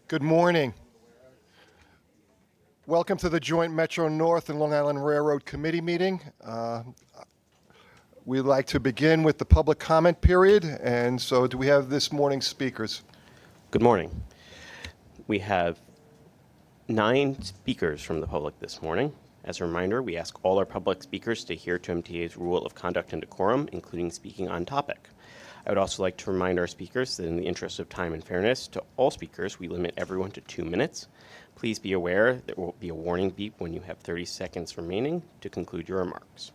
Good morning. Welcome to the joint Metro North and Long Island Railroad Committee meeting. We'd like to begin with the public comment period. And so do we have this morning's speakers? Good morning. We have 9 speakers from the public this morning. As a reminder, we ask all our public speakers to adhere to MTA's rule of conduct and decorum, including speaking on topic. I would also like to remind our speakers that in the interest of time and fairness to all speakers, we limit everyone to 2 minutes. Please be aware there will be a warning beep when you have 30 seconds remaining to conclude your remarks.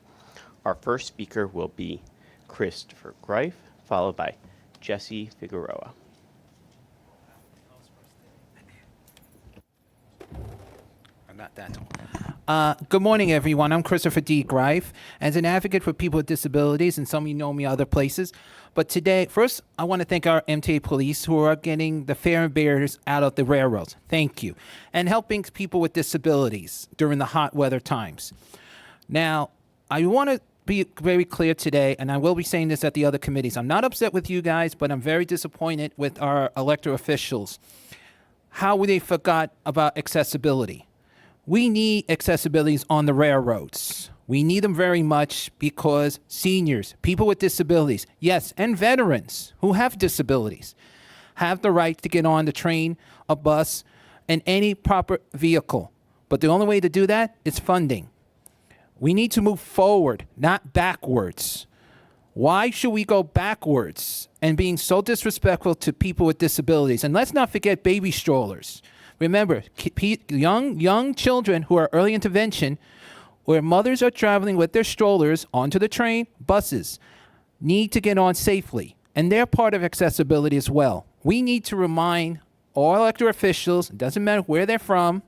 Our first speaker will be Christopher Greif, followed by Jesse Figueroa. Not that. Good morning, everyone. I'm Christopher D. Greif. As an advocate for people with disabilities, and some of you know me other places, but today, first, I want to thank our MTA police who are getting the fare and barriers out of the railroads. Thank you. And helping people with disabilities during the hot weather times. Now, I want to be very clear today, and I will be saying this at the other committees. I'm not upset with you guys, but I'm very disappointed with our elected officials. How they forgot about accessibility. We need accessibilities on the railroads. We need them very much because seniors, people with disabilities, yes, and veterans who have disabilities have the right to get on the train, a bus, and any proper vehicle. But the only way to do that is funding. We need to move forward, not backwards. Why should we go backwards and being so disrespectful to people with disabilities? And let's not forget baby strollers. Remember, young children who are early intervention, where mothers are traveling with their strollers onto the train, buses, need to get on safely. And they're part of accessibility as well. We need to remind all elected officials, it doesn't matter where they're from,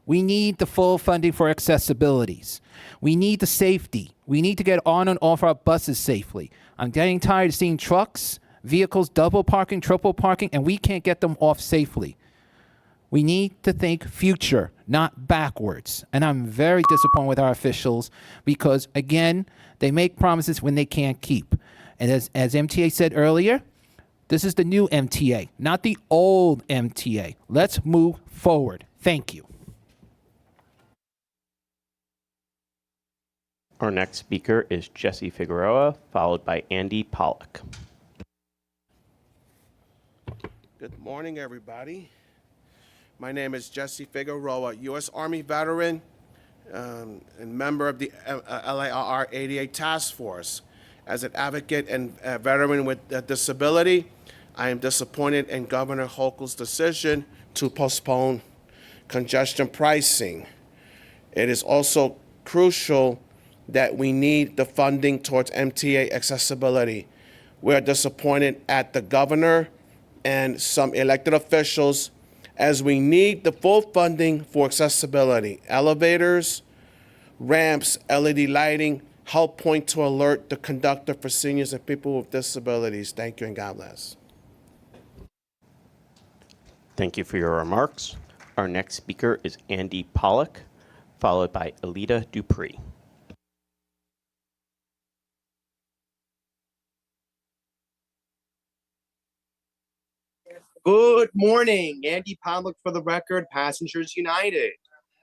we need the full funding for accessibilities. We need the safety. We need to get on and off our buses safely. I'm getting tired of seeing trucks, vehicles double parking, triple parking, and we can't get them off safely. We need to think future, not backwards. And I'm very disappointed with our officials because, again, they make promises when they can't keep. And as MTA said earlier, this is the new MTA, not the old MTA. Let's move forward. Thank you. Our next speaker is Jesse Figueroa, followed by Andy Pollock. Good morning, everybody. My name is Jesse Figueroa, U.S. Army veteran and member of the LIRR 88 Task Force. As an advocate and a veteran with a disability, I am disappointed in Governor Hochul's decision to postpone congestion pricing. It is also crucial that we need the funding towards MTA accessibility. We are disappointed at the governor and some elected officials as we need the full funding for accessibility. Elevators, ramps, LED lighting, help point to alert the conductor for seniors and people with disabilities. Thank you and God bless. Thank you for your remarks. Our next speaker is Andy Pollock, followed by Alida Dupree. Good morning, Andy Pollock for the record, Passengers United.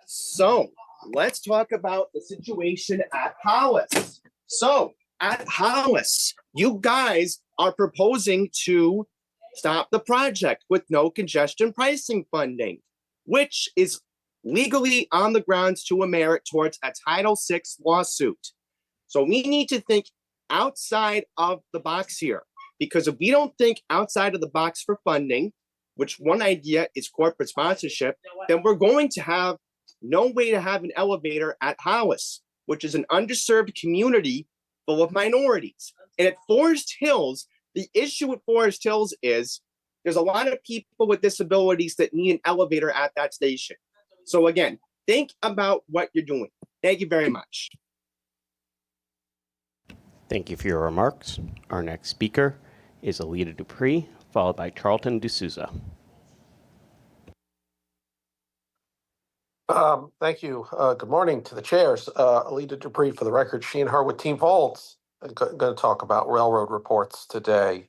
So let's talk about the situation at Hollis. So at Hollis, you guys are proposing to stop the project with no congestion pricing funding, which is legally on the grounds to a merit towards a Title VI lawsuit. So we need to think outside of the box here. Because if we don't think outside of the box for funding, which one idea is corporate sponsorship, then we're going to have no way to have an elevator at Hollis, which is an underserved community full of minorities. And at Forest Hills, the issue with Forest Hills is there's a lot of people with disabilities that need an elevator at that station. So again, think about what you're doing. Thank you very much. Thank you for your remarks. Our next speaker is Alida Dupree, followed by Charlton D'Souza. Thank you. Good morning to the chairs. Alida Dupree for the record. She and her with Team Volts are going to talk about railroad reports today.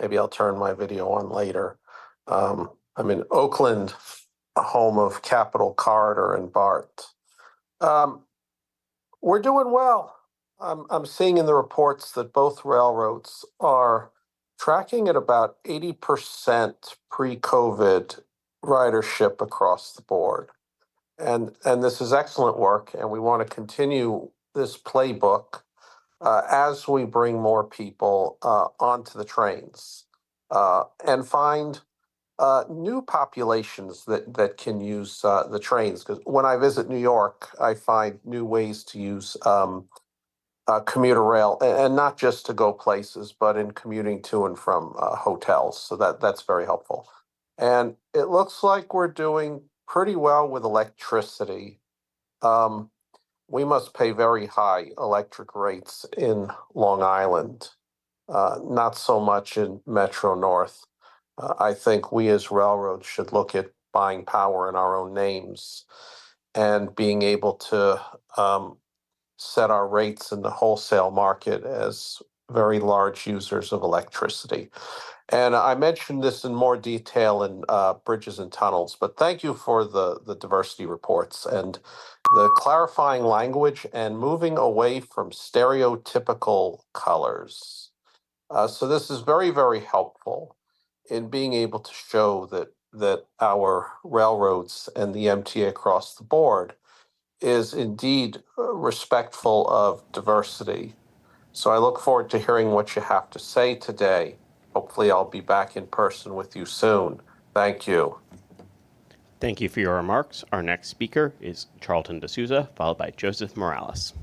Maybe I'll turn my video on later. I'm in Oakland, home of Capital Corridor and BART. We're doing well. I'm seeing in the reports that both railroads are tracking at about 80% pre-COVID ridership across the board. And this is excellent work, and we want to continue this playbook as we bring more people onto the trains and find new populations that can use the trains. Because when I visit New York, I find new ways to use commuter rail, and not just to go places, but in commuting to and from hotels. So that's very helpful. And it looks like we're doing pretty well with electricity. We must pay very high electric rates in Long Island, not so much in Metro North. I think we as railroads should look at buying power in our own names and being able to set our rates in the wholesale market as very large users of electricity. And I mentioned this in more detail in Bridges and Tunnels, but thank you for the diversity reports and the clarifying language and moving away from stereotypical colors. So this is very, very helpful in being able to show that our railroads and the MTA across the board is indeed respectful of diversity. So I look forward to hearing what you have to say today. Hopefully I'll be back in person with you soon. Thank you. Thank you for your remarks. Our next speaker is Charlton D'Souza, followed by Joseph Morales.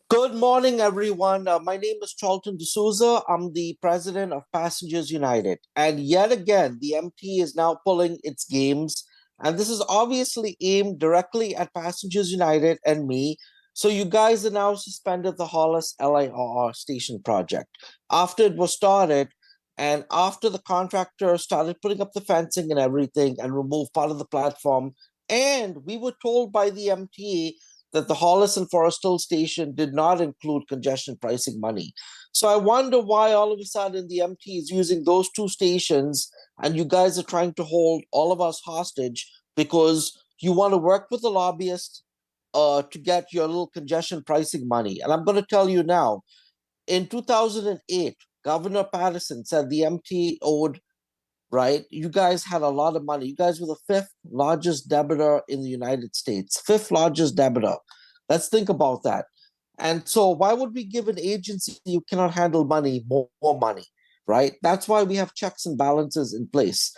Good morning, everyone. My name is Charlton D'Souza. I'm the president of Passengers United. And yet again, the MT is now pulling its games. And this is obviously aimed directly at Passengers United and me. So you guys are now suspended the Hollis LIRR station project. After it was started, and after the contractor started putting up the fencing and everything and removed part of the platform, and we were told by the MTA that the Hollis and Forest Hill station did not include congestion pricing money. So I wonder why all of a sudden the MT is using those two stations and you guys are trying to hold all of us hostage because you want to work with the lobbyists to get your little congestion pricing money. And I'm going to tell you now, in 2008, Governor Patterson said the MT owed, right? You guys had a lot of money. You guys were the fifth largest debtor in the United States, fifth largest debtor. Let's think about that. And so why would we give an agency who cannot handle money more money, right? That's why we have checks and balances in place.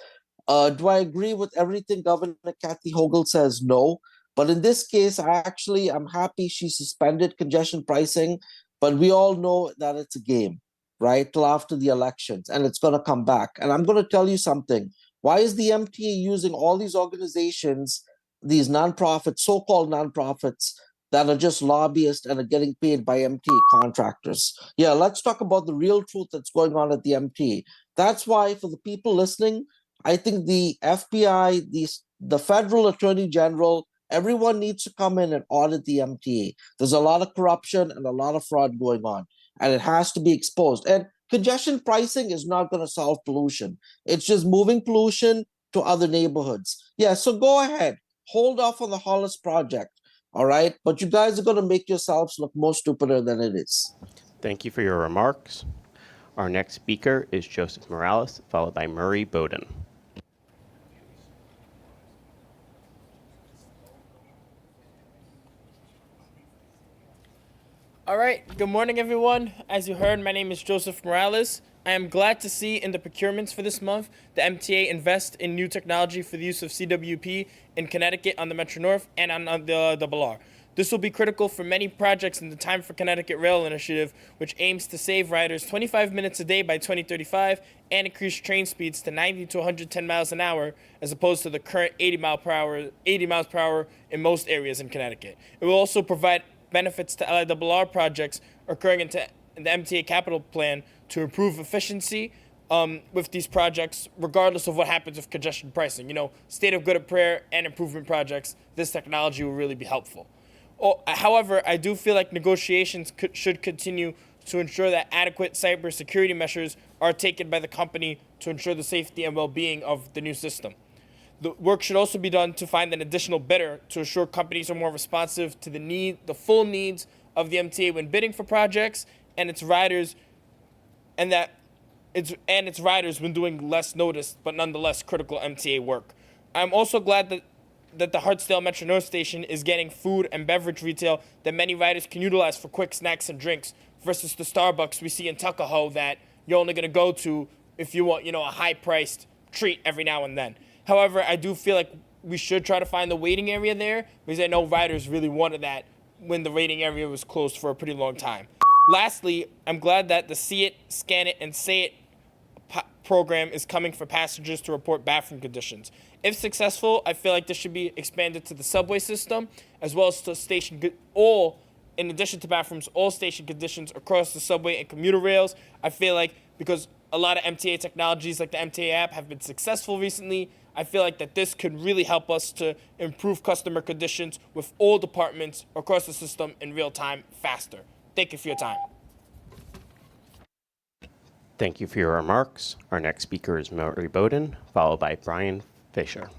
Do I agree with everything Governor Kathy Hochul says? No. But in this case, I'm happy she suspended congestion pricing, but we all know that it's a game, right? Till after the elections, and it's going to come back. And I'm going to tell you something. Why is the MTA using all these organizations, these nonprofits, so-called nonprofits, that are just lobbyists and are getting paid by MTA contractors? Yeah, let's talk about the real truth that's going on at the MTA. That's why, for the people listening, I think the FBI, the federal attorney general, everyone needs to come in and audit the MTA. There's a lot of corruption and a lot of fraud going on, and it has to be exposed. And congestion pricing is not going to solve pollution. It's just moving pollution to other neighborhoods. Yeah, so go ahead. Hold off on the Hollis project, all right? But you guys are going to make yourselves look more stupider than it is. Thank you for your remarks. Our next speaker is Joseph Morales, followed by Murray Bowden. All right, good morning, everyone. As you heard, my name is Joseph Morales. I am glad to see in the procurements for this month, the MTA invest in new technology for the use of CWP in Connecticut on the Metro North and on the LIRR. This will be critical for many projects in the Time for Connecticut Rail initiative, which aims to save riders 25 minutes a day by 2035 and increase train speeds to 90 to 110 miles an hour, as opposed to the current 80 miles per hour in most areas in Connecticut. It will also provide benefits to LIRR projects occurring in the MTA capital plan to improve efficiency with these projects, regardless of what happens with congestion pricing. You know, state of good of prayer and improvement projects, this technology will really be helpful. However, I do feel like negotiations should continue to ensure that adequate cybersecurity measures are taken by the company to ensure the safety and well-being of the new system. The work should also be done to find an additional bidder to ensure companies are more responsive to the full needs of the MTA when bidding for projects and its riders, and its riders when doing less noticed but nonetheless critical MTA work. I'm also glad that the Hartsdale Metro North Station is getting food and beverage retail that many riders can utilize for quick snacks and drinks versus the Starbucks we see in Tuckahoe that you're only going to go to if you want, a high-priced treat every now and then. However, I do feel like we should try to find the waiting area there because I know riders really wanted that when the waiting area was closed for a pretty long time. Lastly, I'm glad that the See It, Scan It, and Say It program is coming for passengers to report bathroom conditions. If successful, I feel like this should be expanded to the subway system as well as to in addition to bathrooms, all station conditions across the subway and commuter rails. I feel like because a lot of MTA technologies like the MTA app have been successful recently, I feel like that this could really help us to improve customer conditions with all departments across the system in real time faster. Thank you for your time. Thank you for your remarks. Our next speaker is Mary Bowden, followed by Brian Fisher.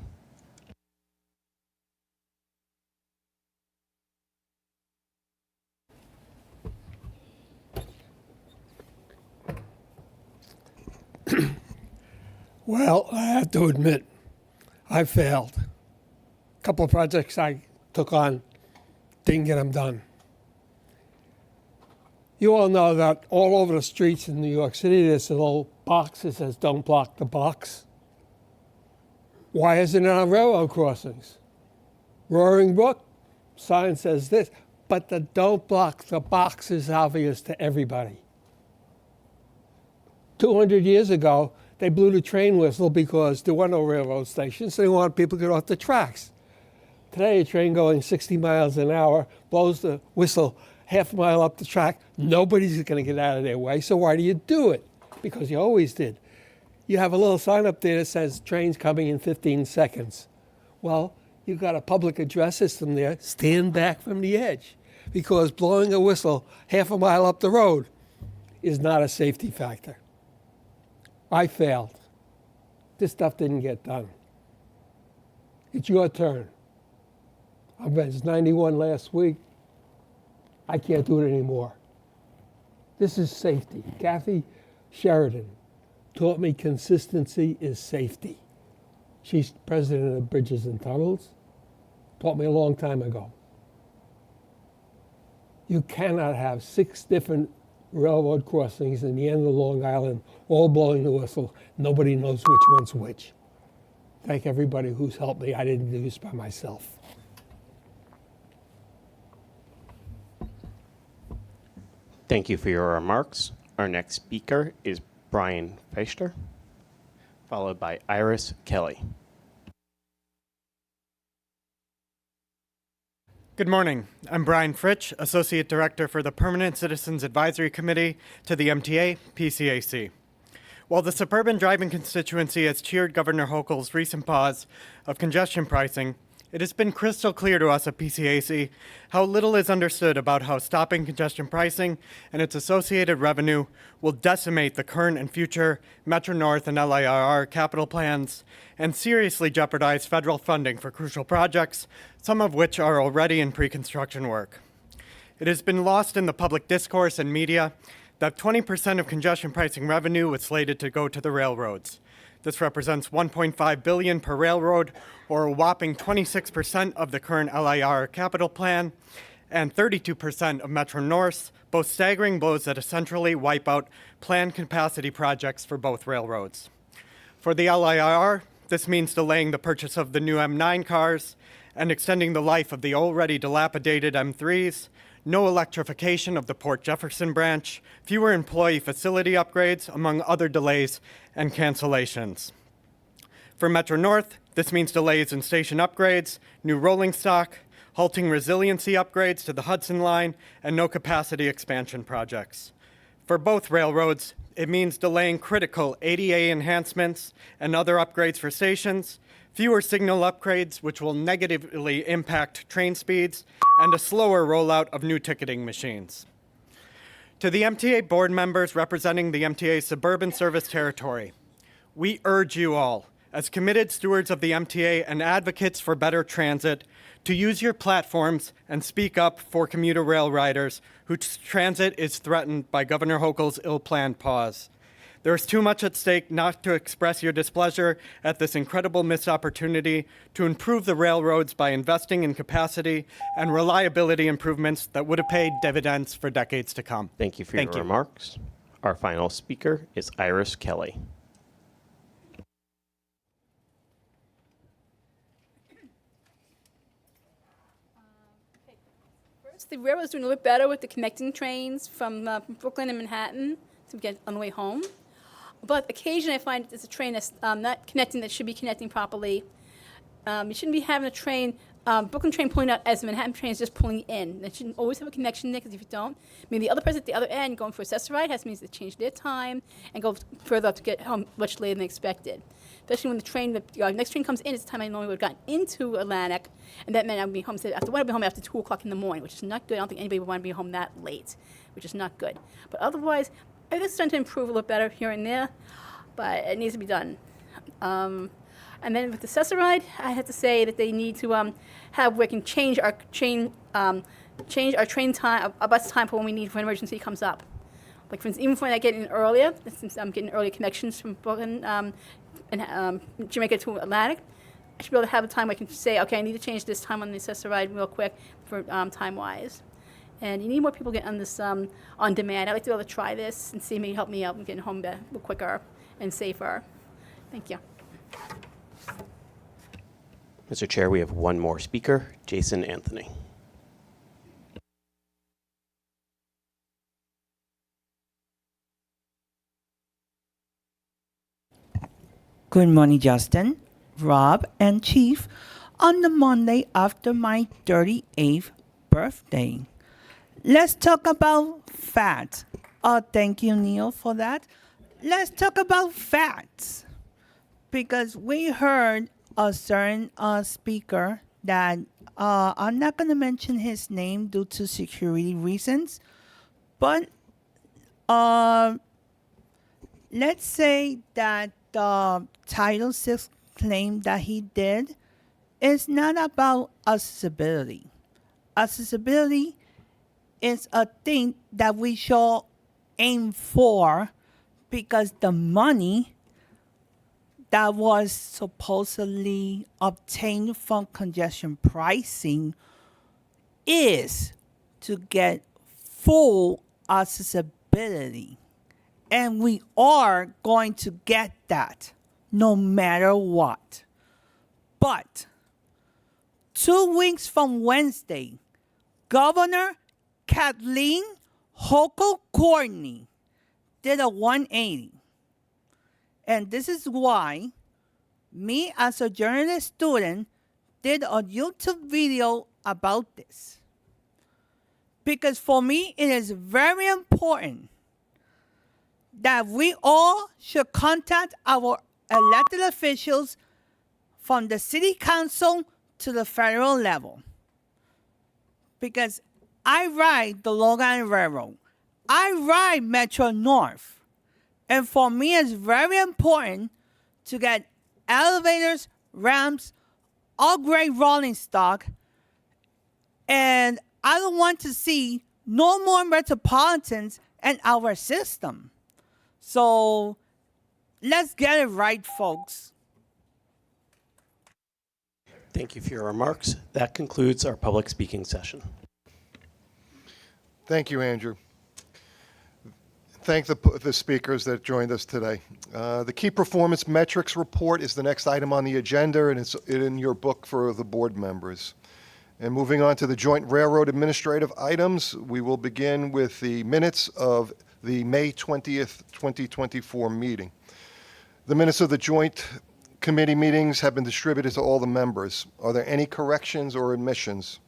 Well, I have to admit, I failed. A couple of projects I took on, didn't get them done. You all know that all over the streets in New York City, there's a little box that says, "Don't block the box." Why isn't it on railroad crossings? Roaring Brook, sign says this, but the "Don't block the box" is obvious to everybody. 200 years ago, they blew the train whistle because there were no railroad stations, so they wanted people to get off the tracks. Today, a train going 60 miles an hour blows the whistle half a mile up the track. Nobody's going to get out of their way, so why do you do it? Because you always did. You have a little sign up there that says, "Train's coming in 15 seconds. Well, you've got a public address system there. Stand back from the edge, because blowing a whistle half a mile up the road is not a safety factor. I failed. This stuff didn't get done. It's your turn. I was 91 last week. I can't do it anymore. This is safety. Kathy Sheridan taught me consistency is safety. She's president of Bridges and Tunnels. Taught me a long time ago. You cannot have 6 different railroad crossings in the end of Long Island, all blowing the whistle. Nobody knows which one's which. Thank everybody who's helped me. I didn't do this by myself. Thank you for your remarks. Our next speaker is Brian Fisher, followed by Iris Kelly. Good morning. I'm Brian Fritsch, Associate Director for the Permanent Citizens Advisory Committee to the MTA PCAC. While the suburban driving constituency has cheered Governor Hochul's recent pause of congestion pricing, it has been crystal clear to us at PCAC how little is understood about how stopping congestion pricing and its associated revenue will decimate the current and future Metro North and LIRR capital plans and seriously jeopardize federal funding for crucial projects, some of which are already in pre-construction work. It has been lost in the public discourse and media that 20% of congestion pricing revenue was slated to go to the railroads. This represents $1.5 billion per railroad, or a whopping 26% of the current LIRR capital plan, and 32% of Metro North's, both staggering blows that essentially wipe out planned capacity projects for both railroads. For the LIRR, this means delaying the purchase of the new M9 cars and extending the life of the already dilapidated M3s, no electrification of the Port Jefferson branch, fewer employee facility upgrades, among other delays and cancellations. For Metro North, this means delays in station upgrades, new rolling stock, halting resiliency upgrades to the Hudson Line, and no capacity expansion projects. For both railroads, it means delaying critical ADA enhancements and other upgrades for stations, fewer signal upgrades which will negatively impact train speeds, and a slower rollout of new ticketing machines. To the MTA board members representing the MTA suburban service territory, we urge you all, as committed stewards of the MTA and advocates for better transit, to use your platforms and speak up for commuter rail riders whose transit is threatened by Governor Hochul's ill-planned pause. There is too much at stake not to express your displeasure at this incredible missed opportunity to improve the railroads by investing in capacity and reliability improvements that would have paid dividends for decades to come. Thank you for your remarks. Our final speaker is Iris Kelly. The railroad's doing a little bit better with the connecting trains from Brooklyn and Manhattan to get on the way home. But occasionally I find there's a train that's not connecting that should be connecting properly. You shouldn't be having a train, Brooklyn train pulling out as the Manhattan train is just pulling in. They shouldn't always have a connection there, because if you don't, I mean, the other person at the other end going for a accessoride has means they change their time and go further up to get home much later than expected. Especially when the train, the next train comes in, it's the time I normally would have gotten into Atlantic, and that meant I would be home. So I would be home after 2 o'clock in the morning, which is not good. I don't think anybody would want to be home that late, which is not good. But otherwise, I think it's starting to improve a little better here and there, but it needs to be done. And then with the accessoride, I have to say that they need to have we can change our train time, our bus time for when we need for an emergency comes up. Like for instance, even when I get in earlier, since I'm getting early connections from Brooklyn and Jamaica to Atlantic, I should be able to have a time where I can say, okay, I need to change this time on the accessoride real quick for time-wise. And you need more people getting on this on demand. I'd like to be able to try this and see maybe help me out in getting home a little quicker and safer. Thank you. Mr. Chair, we have one more speaker, Jason Anthony. Good morning, Justin, Rob, and Chief. On the Monday after my 38th birthday, let's talk about fat. Oh, thank you, Neil, for that. Let's talk about fats. Because we heard a certain speaker that I'm not going to mention his name due to security reasons, but let's say that the Title VI claim that he did is not about accessibility. Accessibility is a thing that we should aim for, because the money that was supposedly obtained from congestion pricing is to get full accessibility. And we are going to get that no matter what. But 2 weeks from Wednesday, Governor Kathleen Hochul Courtney did a 180. And this is why me, as a journalist student, did a YouTube video about this. Because for me, it is very important that we all should contact our elected officials from the city council to the federal level. Because I ride the Long Island Railroad. I ride Metro North. And for me, it's very important to get elevators, ramps, all-grade rolling stock. And I don't want to see no more metropolitans in our system. So let's get it right, folks. Thank you for your remarks. That concludes our public speaking session. Thank you, Andrew. Thank the speakers that joined us today. The key performance metrics report is the next item on the agenda, and it's in your book for the board members. And moving on to the joint railroad administrative items, we will begin with the minutes of the May 20th, 2024 meeting. The minutes of the joint committee meetings have been distributed to all the members. Are there any corrections or omissions?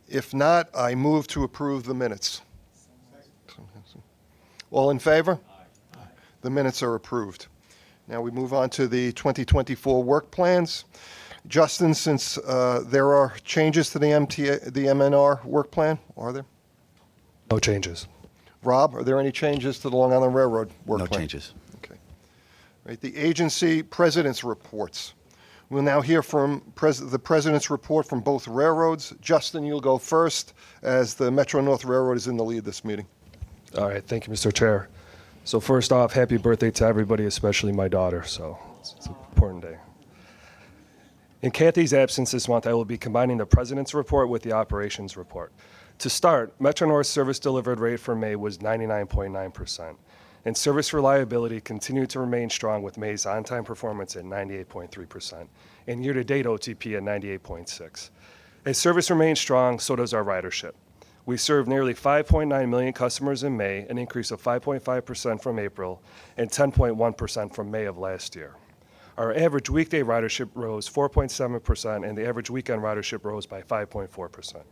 If not, I move to approve the minutes. All in favor? Aye. The minutes are approved. Now we move on to the 2024 work plans. Justin, since there are changes to the MTA, the MNR work plan, are there? No changes. Rob, are there any changes to the Long Island Railroad work No plan? changes. Okay. Right, the agency president's reports. We'll now hear from the president's report from both railroads. Justin, you'll go first, as the Metro-North Railroad is in the lead this meeting. All right, thank you, Mr. Chair. So first off, happy birthday to everybody, especially my daughter. So it's an important day. In Kathy's absence this month, I will be combining the president's report with the operations report. To start, Metro-North's service delivered rate for May was 99.9%, and service reliability continued to remain strong with May's on-time performance at 98.3%, and year-to-date OTP at 98.6%. As service remains strong, so does our ridership. We served nearly 5.9 million customers in May, an increase of 5.5% from April and 10.1% from May of last year. Our average weekday ridership rose 4.7%, and the average weekend ridership rose by 5.4%.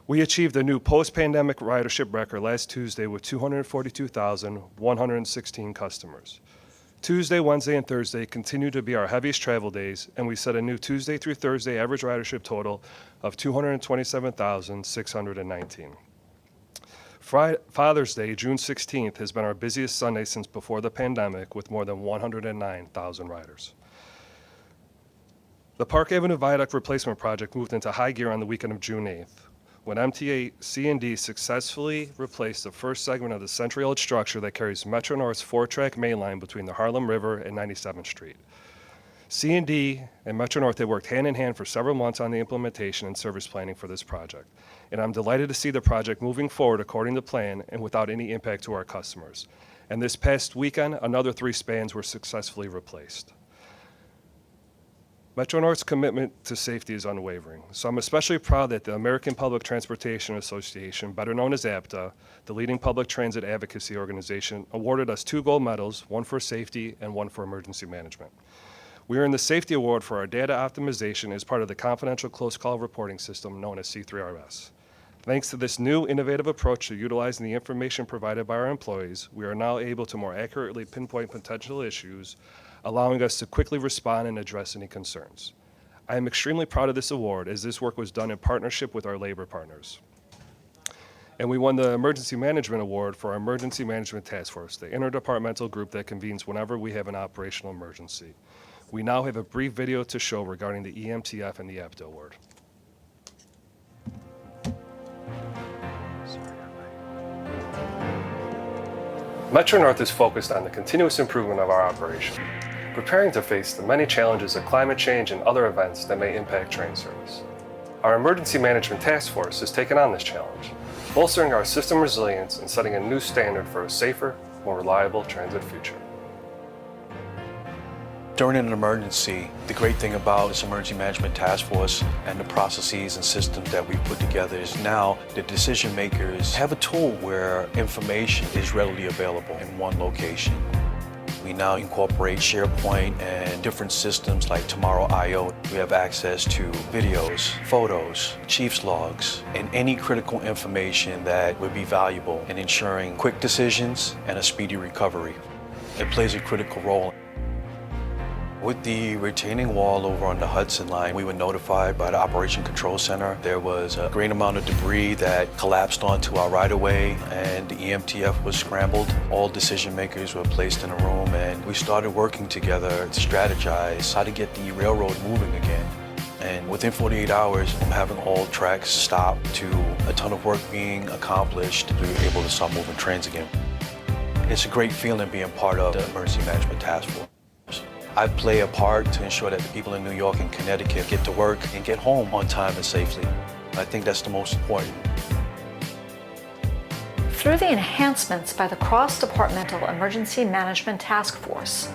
We achieved a new post-pandemic ridership record last Tuesday with 242,116 customers. Tuesday, Wednesday, and Thursday continue to be our heaviest travel days, and we set a new Tuesday through Thursday average ridership total of 227,619. Father's Day, June 16th, has been our busiest Sunday since before the pandemic, with more than 109,000 riders. The Park Avenue Viaduct replacement project moved into high gear on the weekend of June 8th, when MTA C&D successfully replaced the first segment of the century-old structure that carries Metro-North's 4-track main line between the Harlem River and 97th Street. C&D and Metro-North have worked hand-in-hand for several months on the implementation and service planning for this project, and I'm delighted to see the project moving forward according to plan and without any impact to our customers. And this past weekend, another 3 spans were successfully replaced. Metro-North's commitment to safety is unwavering, so I'm especially proud that the American Public Transportation Association, better known as APTA, the leading public transit advocacy organization, awarded us 2 gold medals, one for safety and one for emergency management. We earned the Safety Award for our data optimization as part of the confidential close call reporting system known as C3RS. Thanks to this new innovative approach to utilizing the information provided by our employees, we are now able to more accurately pinpoint potential issues, allowing us to quickly respond and address any concerns. I am extremely proud of this award, as this work was done in partnership with our labor partners. And we won the Emergency Management Award for our Emergency Management Task Force, the interdepartmental group that convenes whenever we have an operational emergency. We now have a brief video to show regarding the EMTF and the APTA award. Metro-North is focused on the continuous improvement of our operation, preparing to face the many challenges of climate change and other events that may impact train service. Our Emergency Management Task Force has taken on this challenge, bolstering our system resilience and setting a new standard for a safer, more reliable transit future. During an emergency, the great thing about this Emergency Management Task Force and the processes and systems that we put together is now the decision makers have a tool where information is readily available in one location. We now incorporate SharePoint and different systems like Tomorrow.io. We have access to videos, photos, chief's logs, and any critical information that would be valuable in ensuring quick decisions and a speedy recovery. It plays a critical role. With the retaining wall over on the Hudson line, we were notified by the Operation Control Center. There was a great amount of debris that collapsed onto our right-of-way, and the EMTF was scrambled. All decision makers were placed in a room, and we started working together to strategize how to get the railroad moving again. And within 48 hours, from having all tracks stopped to a ton of work being accomplished, we were able to start moving trains again. It's a great feeling being part of the Emergency Management Task Force. I play a part to ensure that the people in New York and Connecticut get to work and get home on time and safely. I think that's the most important. Through the enhancements by the Cross-Departmental Emergency Management Task Force,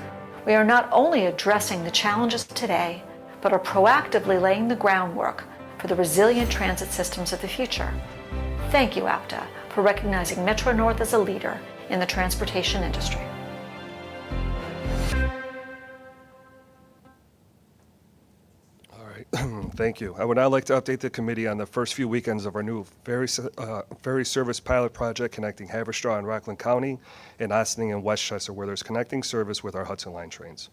we are not only addressing the challenges of today, but are proactively laying the groundwork for the resilient transit systems of the future. Thank you, APTA, for recognizing Metro-North as a leader in the transportation industry. Thank you. I would now like to update the committee on the first few weekends of our new ferry service pilot project connecting Haverstraw and Rockland County and Ossining and Westchester, where there's connecting service with our Hudson Line trains.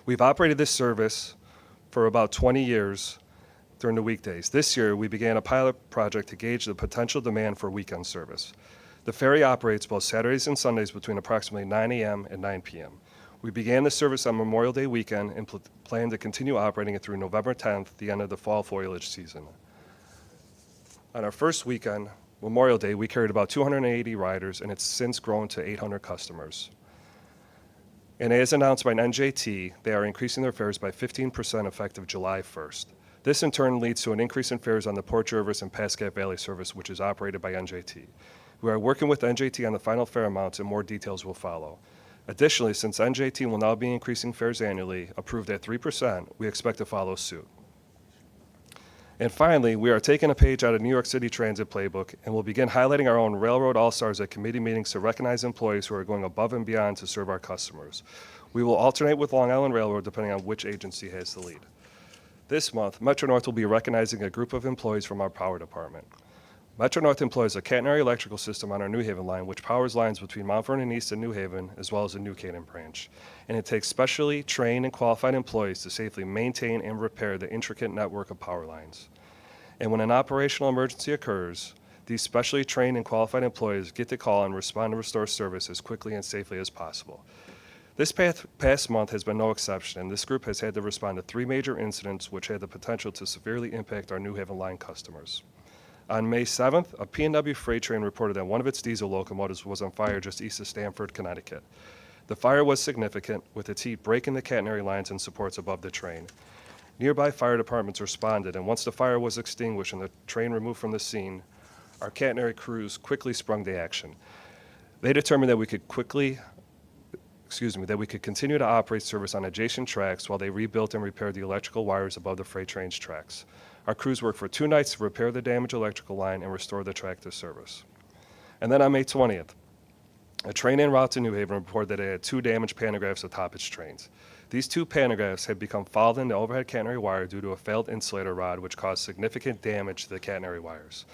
We've operated this service for about 20 years, during the weekdays. This year, we began a pilot project to gauge the potential demand for weekend service. The ferry operates both Saturdays and Sundays between approximately 9 a.m. and 9 p.m. We began the service on Memorial Day weekend and plan to continue operating it through November 10th, the end of the fall foliage season. On our first weekend, Memorial Day, we carried about 280 riders, and it's since grown to 800 customers. And as announced by NJT, they are increasing their fares by 15% effective July 1st. This in turn leads to an increase in fares on the Port Jervis and Pascagoula Valley service, which is operated by NJT. We are working with NJT on the final fare amounts, and more details will follow. Additionally, since NJT will now be increasing fares annually, approved at 3%, we expect to follow suit. And finally, we are taking a page out of New York City Transit playbook and will begin highlighting our own Railroad All-Stars at committee meetings to recognize employees who are going above and beyond to serve our customers. We will alternate with Long Island Railroad depending on which agency has the lead. This month, Metro North will be recognizing a group of employees from our power department. Metro North employs a catenary electrical system on our New Haven line, which powers lines between Mount Vernon East and New Haven, as well as the New Canaan branch. And it takes specially trained and qualified employees to safely maintain and repair the intricate network of power lines. And when an operational emergency occurs, these specially trained and qualified employees get to call and respond to restore service as quickly and safely as possible. This past month has been no exception, and this group has had to respond to 3 major incidents which had the potential to severely impact our New Haven line customers. On May 7th, a P&W freight train reported that one of its diesel locomotives was on fire just east of Stamford, Connecticut. The fire was significant, with its heat breaking the catenary lines and supports above the train. Nearby fire departments responded, and once the fire was extinguished and the train removed from the scene, our catenary crews quickly sprung to action. They determined that we could continue to operate service on adjacent tracks while they rebuilt and repaired the electrical wires above the freight train's tracks. Our crews worked for 2 nights to repair the damaged electrical line and restore the track to service. And then on May 20th, a train en route to New Haven reported that it had 2 damaged pantographs atop its trains. These 2 pantographs had become fouled in the overhead catenary wire due to a failed insulator rod, which caused significant damage to the catenary wires.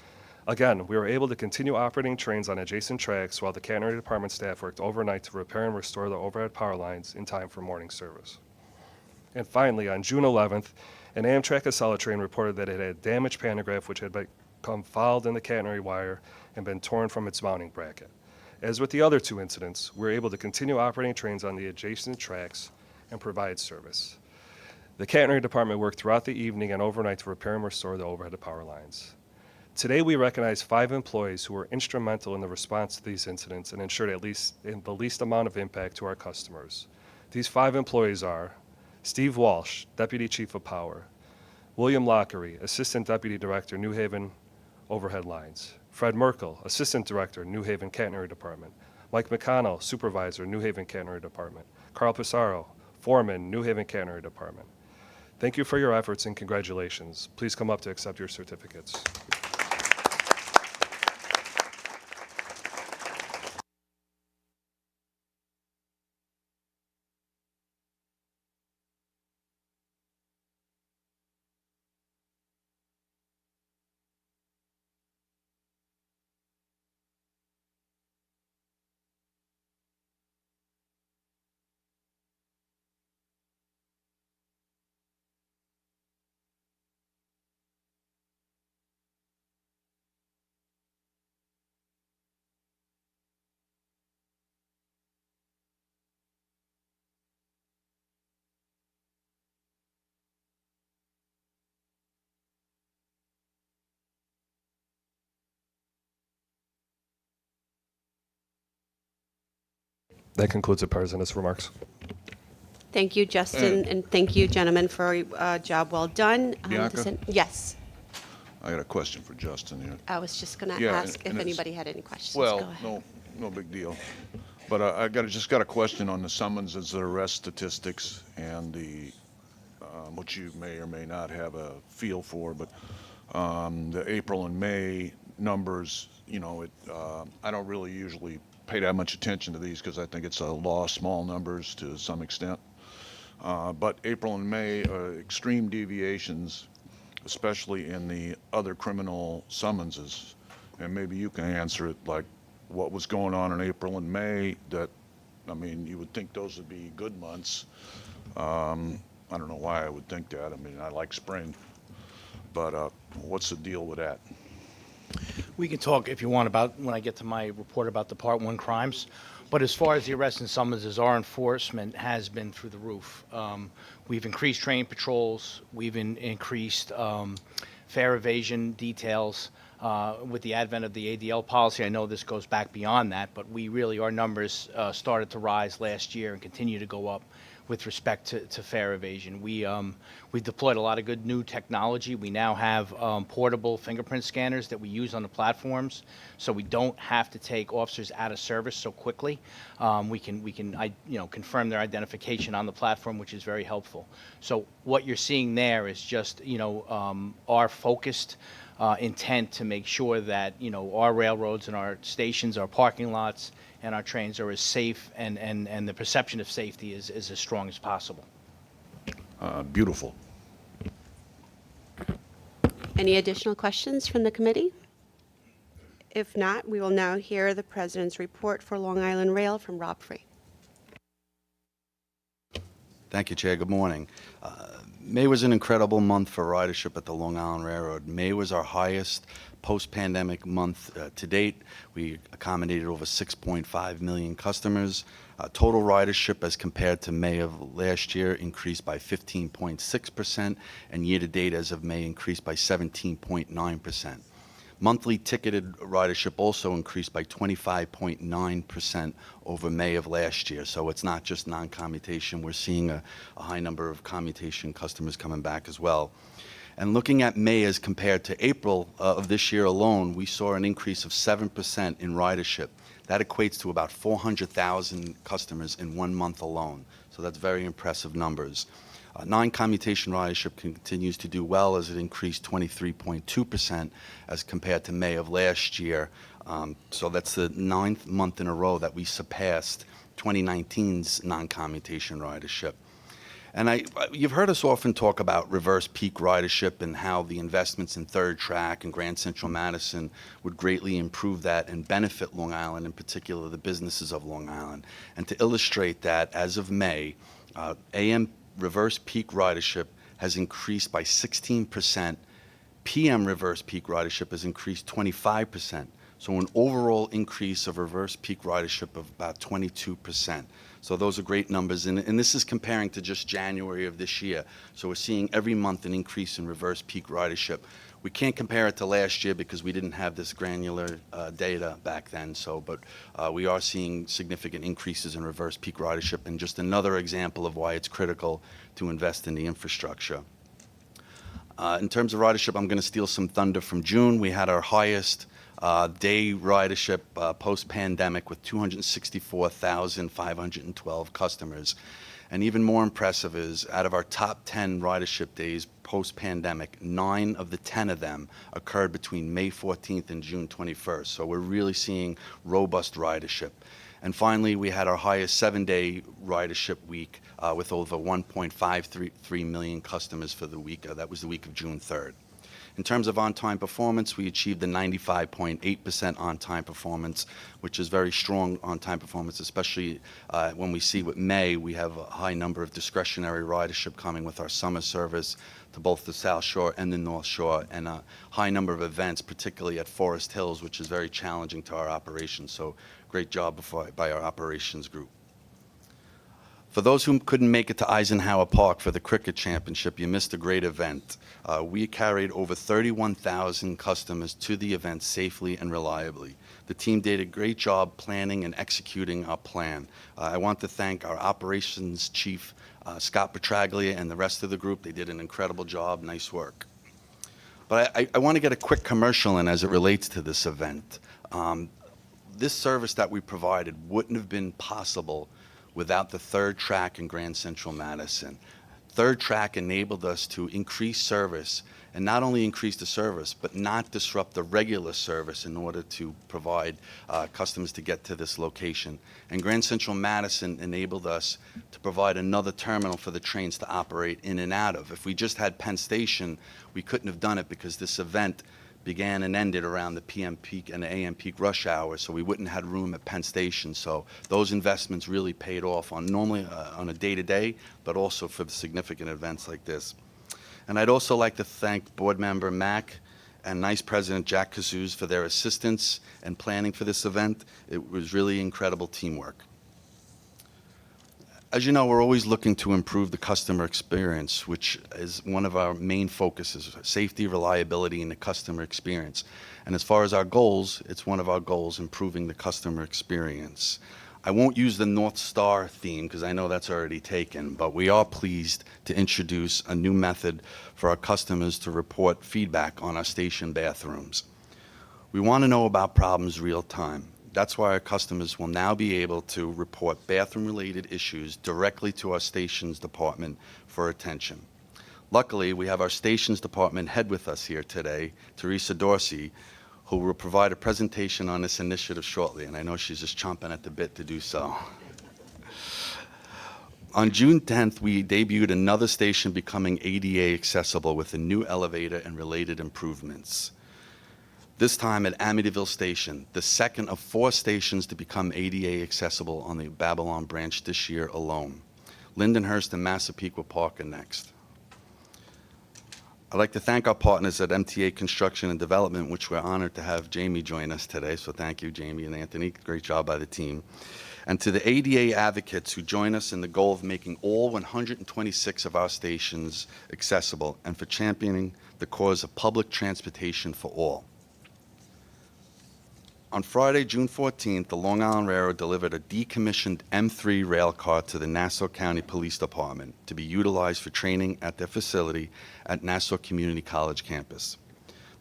Again, we were able to continue operating trains on adjacent tracks while the catenary department staff worked overnight to repair and restore the overhead power lines in time for morning service. And finally, on June 11th, an Amtrak Acela train reported that it had a damaged pantograph which had become fouled in the catenary wire and been torn from its mounting bracket. As with the other 2 incidents, we were able to continue operating trains on the adjacent tracks and provide service. The catenary department worked throughout the evening and overnight to repair and restore the overhead power lines. Today, we recognize 5 employees who were instrumental in the response to these incidents and ensured at least the least amount of impact to our customers. These 5 employees are Steve Walsh, Deputy Chief of Power; William Lockery, Assistant Deputy Director, New Haven Overhead Lines; Fred Merkel, Assistant Director, New Haven Catenary Department; Mike McConnell, Supervisor, New Haven Catenary Department; Carl Pissarro, Foreman, New Haven Catenary Department. Thank you for your efforts and congratulations. Please come up to accept your certificates. That concludes the President's remarks. Thank you, Justin, and thank you, gentlemen, for a job well done. Bianca? Yes, I got a question for Justin here. I was just going to Yeah, ask and if it's- anybody had any questions. Well, Go ahead. no big deal. But I just got a question on the summonses, the arrest statistics, and the which you may or may not have a feel for, but the April and May numbers. You know, I don't really usually pay that much attention to these because I think it's a law of small numbers to some extent. But April and May are extreme deviations, especially in the other criminal summonses. And maybe you can answer it, like what was going on in April and May that, I mean, you would think those would be good months. I don't know why I would think that. I mean, I like spring. but what's the deal with that? We can talk if you want about when I get to my report about the Part 1 crimes. But as far as the arrests and summonses, our enforcement has been through the roof. We've increased train patrols. We've increased fare evasion details. With the advent of the ADL policy, I know this goes back beyond that, but our numbers started to rise last year and continue to go up with respect to fare evasion. We deployed a lot of good new technology. We now have portable fingerprint scanners that we use on the platforms, so we don't have to take officers out of service so quickly. We can confirm their identification on the platform, which is very helpful. So what you're seeing there is just our focused intent to make sure that our railroads and our stations, our parking lots, and our trains are as safe and the perception of safety is as strong as possible. Beautiful. Any additional questions from the committee? If not, we will now hear the President's report for Long Island Rail from Rob Free. Thank you, Chair. Good morning. May was an incredible month for ridership at the Long Island Railroad. May was our highest post-pandemic month to date. We accommodated over 6.5 million customers. Total ridership as compared to May of last year increased by 15.6%, and year-to-date as of May increased by 17.9%. Monthly ticketed ridership also increased by 25.9% over May of last year. So it's not just non-commutation. We're seeing a high number of commutation customers coming back as well. And looking at May as compared to April of this year alone, we saw an increase of 7% in ridership. That equates to about 400,000 customers in 1 month alone. So that's very impressive numbers. Non-commutation ridership continues to do well as it increased 23.2% as compared to May of last year. So that's the 9th month in a row that we surpassed 2019's non-commutation ridership. And you've heard us often talk about reverse peak ridership and how the investments in Third Track and Grand Central Madison would greatly improve that and benefit Long Island, in particular the businesses of Long Island. And to illustrate that, as of May, AM reverse peak ridership has increased by 16%. PM reverse peak ridership has increased 25%. So an overall increase of reverse peak ridership of about 22%. So those are great numbers. And this is comparing to just January of this year. So we're seeing every month an increase in reverse peak ridership. We can't compare it to last year because we didn't have this granular data back then. But we are seeing significant increases in reverse peak ridership, and just another example of why it's critical to invest in the infrastructure. In terms of ridership, I'm going to steal some thunder from June. We had our highest day ridership post-pandemic with 264,512 customers. And even more impressive is, out of our top 10 ridership days post-pandemic, 9 of the 10 of them occurred between May 14th and June 21st. So we're really seeing robust ridership. And finally, we had our highest 7-day ridership week with over 1.53 million customers for the week. That was the week of June 3rd. In terms of on-time performance, we achieved a 95.8% on-time performance, which is very strong on-time performance, especially when we see with May, we have a high number of discretionary ridership coming with our summer service to both the South Shore and the North Shore, and a high number of events, particularly at Forest Hills, which is very challenging to our operations. So great job by our operations group. For those who couldn't make it to Eisenhower Park for the cricket championship, you missed a great event. We carried over 31,000 customers to the event safely and reliably. The team did a great job planning and executing our plan. I want to thank our operations chief, Scott Petraglia, and the rest of the group. They did an incredible job. Nice work. But I want to get a quick commercial in as it relates to this event. This service that we provided wouldn't have been possible without the Third Track in Grand Central Madison. Third Track enabled us to increase service, and not only increase the service, but not disrupt the regular service in order to provide customers to get to this location. And Grand Central Madison enabled us to provide another terminal for the trains to operate in and out of. If we just had Penn Station, we couldn't have done it because this event began and ended around the PM peak and the AM peak rush hour, so we wouldn't have had room at Penn Station. So those investments really paid off on normally on a day-to-day, but also for the significant events like this. And I'd also like to thank Board Member Mack and Nice President Jack Kazuz for their assistance and planning for this event. It was really incredible teamwork. As you know, we're always looking to improve the customer experience, which is one of our main focuses, safety, reliability, and the customer experience. And as far as our goals, it's one of our goals, improving the customer experience. I won't use the North Star theme because I know that's already taken, but we are pleased to introduce a new method for our customers to report feedback on our station bathrooms. We want to know about problems real time. That's why our customers will now be able to report bathroom-related issues directly to our stations department for attention. Luckily, we have our stations department head with us here today, Teresa Dorsey, who will provide a presentation on this initiative shortly, and I know she's just chomping at the bit to do so. On June 10th, we debuted another station becoming ADA accessible with a new elevator and related improvements. This time at Amityville Station, the second of 4 stations to become ADA accessible on the Babylon branch this year alone. Lindenhurst and Massapequa Park are next. I'd like to thank our partners at MTA Construction and Development, which we're honored to have Jamie join us today. So thank you, Jamie and Anthony. Great job by the team. And to the ADA advocates who join us in the goal of making all 126 of our stations accessible and for championing the cause of public transportation for all. On Friday, June 14th, the Long Island Railroad delivered a decommissioned M3 rail car to the Nassau County Police Department to be utilized for training at their facility at Nassau Community College campus.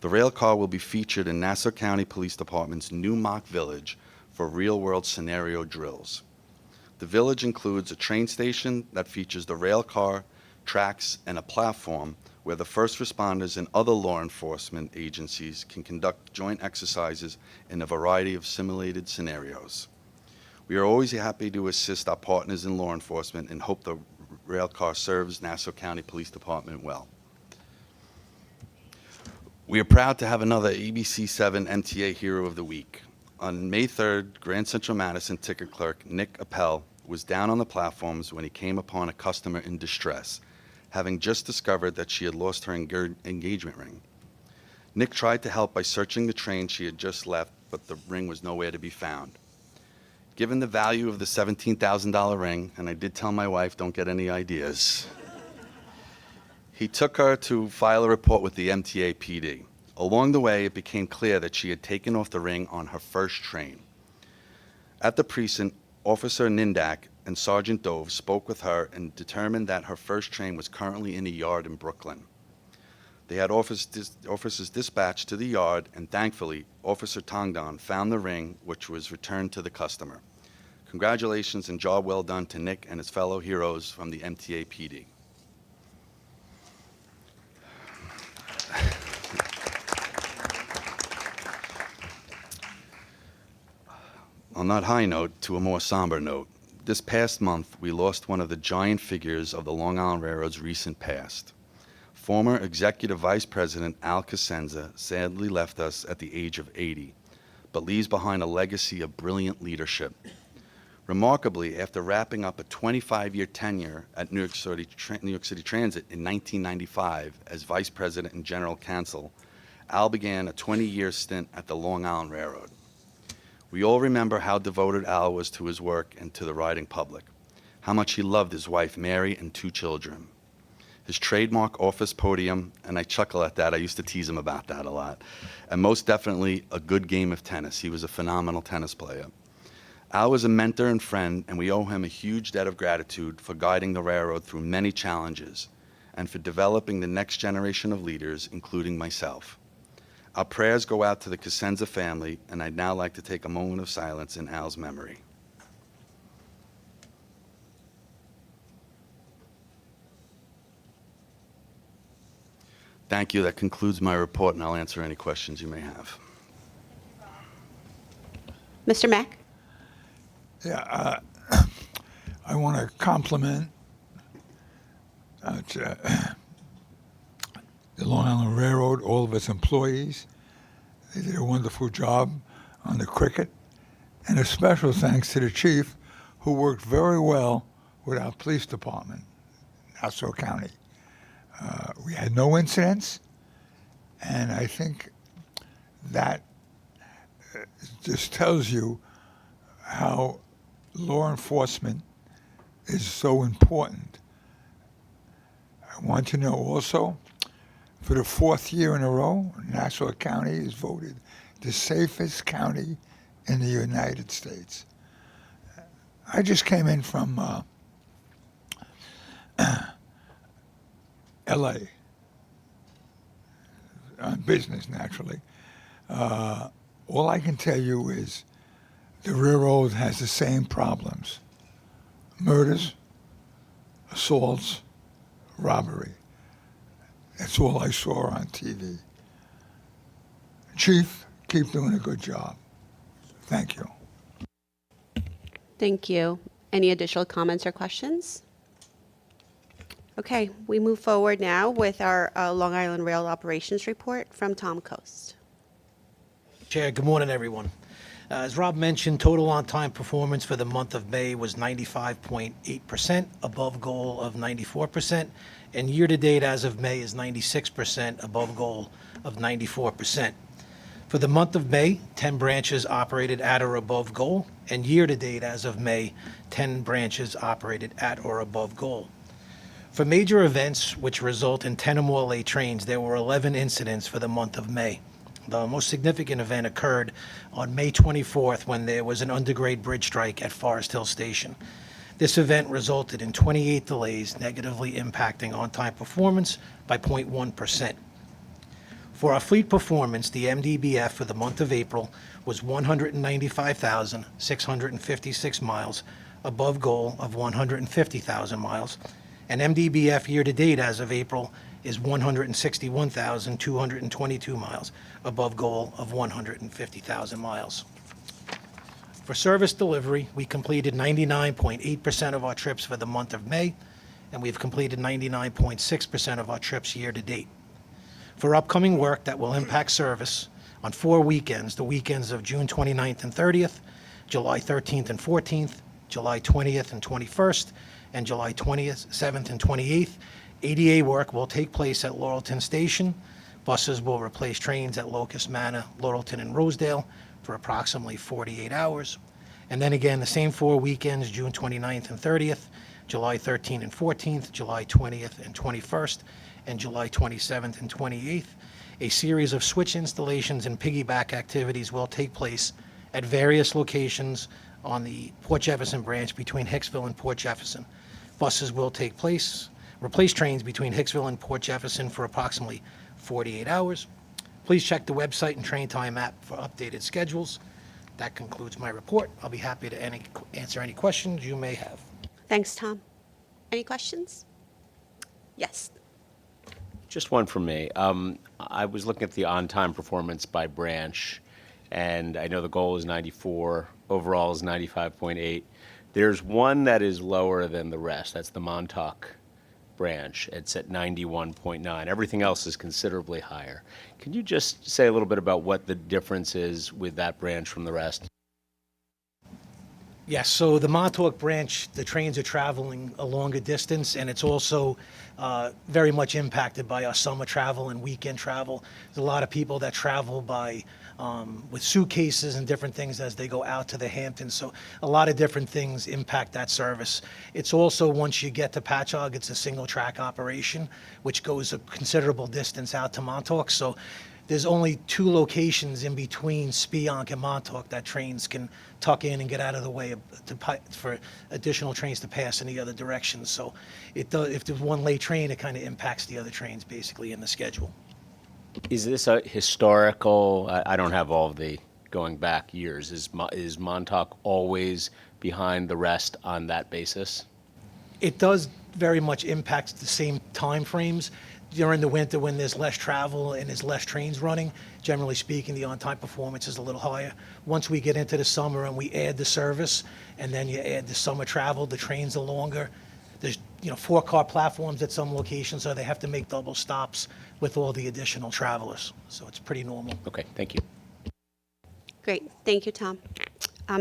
The rail car will be featured in Nassau County Police Department's new mock village for real-world scenario drills. The village includes a train station that features the rail car, tracks, and a platform where the first responders and other law enforcement agencies can conduct joint exercises in a variety of simulated scenarios. We are always happy to assist our partners in law enforcement and hope the rail car serves Nassau County Police Department well. We are proud to have another ABC7 MTA Hero of the Week. On May 3rd, Grand Central Madison ticket clerk Nick Appel was down on the platforms when he came upon a customer in distress, having just discovered that she had lost her engagement ring. Nick tried to help by searching the train she had just left, but the ring was nowhere to be found. Given the value of the $17,000 ring, and I did tell my wife, don't get any ideas, he took her to file a report with the MTA PD. Along the way, it became clear that she had taken off the ring on her first train. At the precinct, Officer Nindak and Sergeant Dove spoke with her and determined that her first train was currently in a yard in Brooklyn. They had officers dispatched to the yard, and thankfully, Officer Tongdon found the ring, which was returned to the customer. Congratulations and job well done to Nick and his fellow heroes from the MTA PD. On that high note, to a more somber note, this past month, we lost one of the giant figures of the Long Island Railroad's recent past. Former Executive Vice President Al Cosenza sadly left us at the age of 80, but leaves behind a legacy of brilliant leadership. Remarkably, after wrapping up a 25-year tenure at New York City Transit in 1995 as Vice President and General Counsel, Al began a 20-year stint at the Long Island Railroad. We all remember how devoted Al was to his work and to the riding public, how much he loved his wife Mary and 2 children. His trademark office podium, and I chuckle at that, I used to tease him about that a lot, and most definitely a good game of tennis. He was a phenomenal tennis player. Al was a mentor and friend, and we owe him a huge debt of gratitude for guiding the railroad through many challenges and for developing the next generation of leaders, including myself. Our prayers go out to the Cosenza family, and I'd now like to take a moment of silence in Al's memory. Thank you. That concludes my report, and I'll answer any questions you may have. Mr. Mack? Yeah, I want to compliment the Long Island Railroad, all of its employees. They did a wonderful job on the cricket. And a special thanks to the chief, who worked very well with our police department, Nassau County. We had no incidents, and I think that just tells you how law enforcement is so important. I want to know also, for the 4th year in a row, Nassau County is voted the safest county in the United States. I just came in from LA on business, naturally. All I can tell you is the railroad has the same problems: murders, assaults, robbery. That's all I saw on TV. Chief, keep doing a good job. Thank you. Thank you. Any additional comments or questions? Okay, we move forward now with our Long Island Rail Operations Report from Tom Coast. Chair, good morning, everyone. As Rob mentioned, total on-time performance for the month of May was 95.8%, above goal of 94%, and year-to-date as of May is 96%, above goal of 94%. For the month of May, 10 branches operated at or above goal, and year-to-date as of May, 10 branches operated at or above goal. For major events which result in 10 or more late trains, there were 11 incidents for the month of May. The most significant event occurred on May 24th when there was an undergrade bridge strike at Forest Hill Station. This event resulted in 28 delays, negatively impacting on-time performance by 0.1%. For our fleet performance, the MDBF for the month of April was 195,656 miles, above goal of 150,000 miles, and MDBF year-to-date as of April is 161,222 miles, above goal of 150,000 miles. For service delivery, we completed 99.8% of our trips for the month of May, and we've completed 99.6% of our trips year-to-date. For upcoming work that will impact service, on 4 weekends, the weekends of June 29th and 30th, July 13th and 14th, July 20th and 21st, and July 20th, 7th, and 28th, ADA work will take place at Laurelton Station. Buses will replace trains at Locust Manor, Laurelton, and Rosedale for approximately 48 hours. And then again, the same 4 weekends, June 29th and 30th, July 13th and 14th, July 20th and 21st, and July 27th and 28th, a series of switch installations and piggyback activities will take place at various locations on the Port Jefferson branch between Hicksville and Port Jefferson. Buses will replace trains between Hicksville and Port Jefferson for approximately 48 hours. Please check the website and train time app for updated schedules. That concludes my report. I'll be happy to answer any questions you may have. Thanks, Tom. Any questions? Yes. Just one from me. I was looking at the on-time performance by branch, and I know the goal is 94, overall is 95.8. There's one that is lower than the rest. That's the Montauk branch. It's at 91.9. Everything else is considerably higher. Can you just say a little bit about what the difference is with that branch from the rest? Yes, so the Montauk branch, the trains are traveling a longer distance, and it's also very much impacted by our summer travel and weekend travel. There's a lot of people that travel by with suitcases and different things as they go out to the Hamptons, so a lot of different things impact that service. It's also, once you get to Patchogue, it's a single track operation, which goes a considerable distance out to Montauk, so there's only 2 locations in between Spionk and Montauk that trains can tuck in and get out of the way for additional trains to pass in the other direction. So if there's one late train, it kind of impacts the other trains basically in the schedule. Is this a historical, I don't have all of the going back years, is Montauk always behind the rest on that basis? It does very much impact the same time frames. During the winter, when there's less travel and there's less trains running, generally speaking, the on-time performance is a little higher. Once we get into the summer and we add the service, and then you add the summer travel, the trains are longer. There's 4-car platforms at some locations, so they have to make double stops with all the additional travelers. So it's pretty normal. Okay, thank you. Great. Thank you, Tom.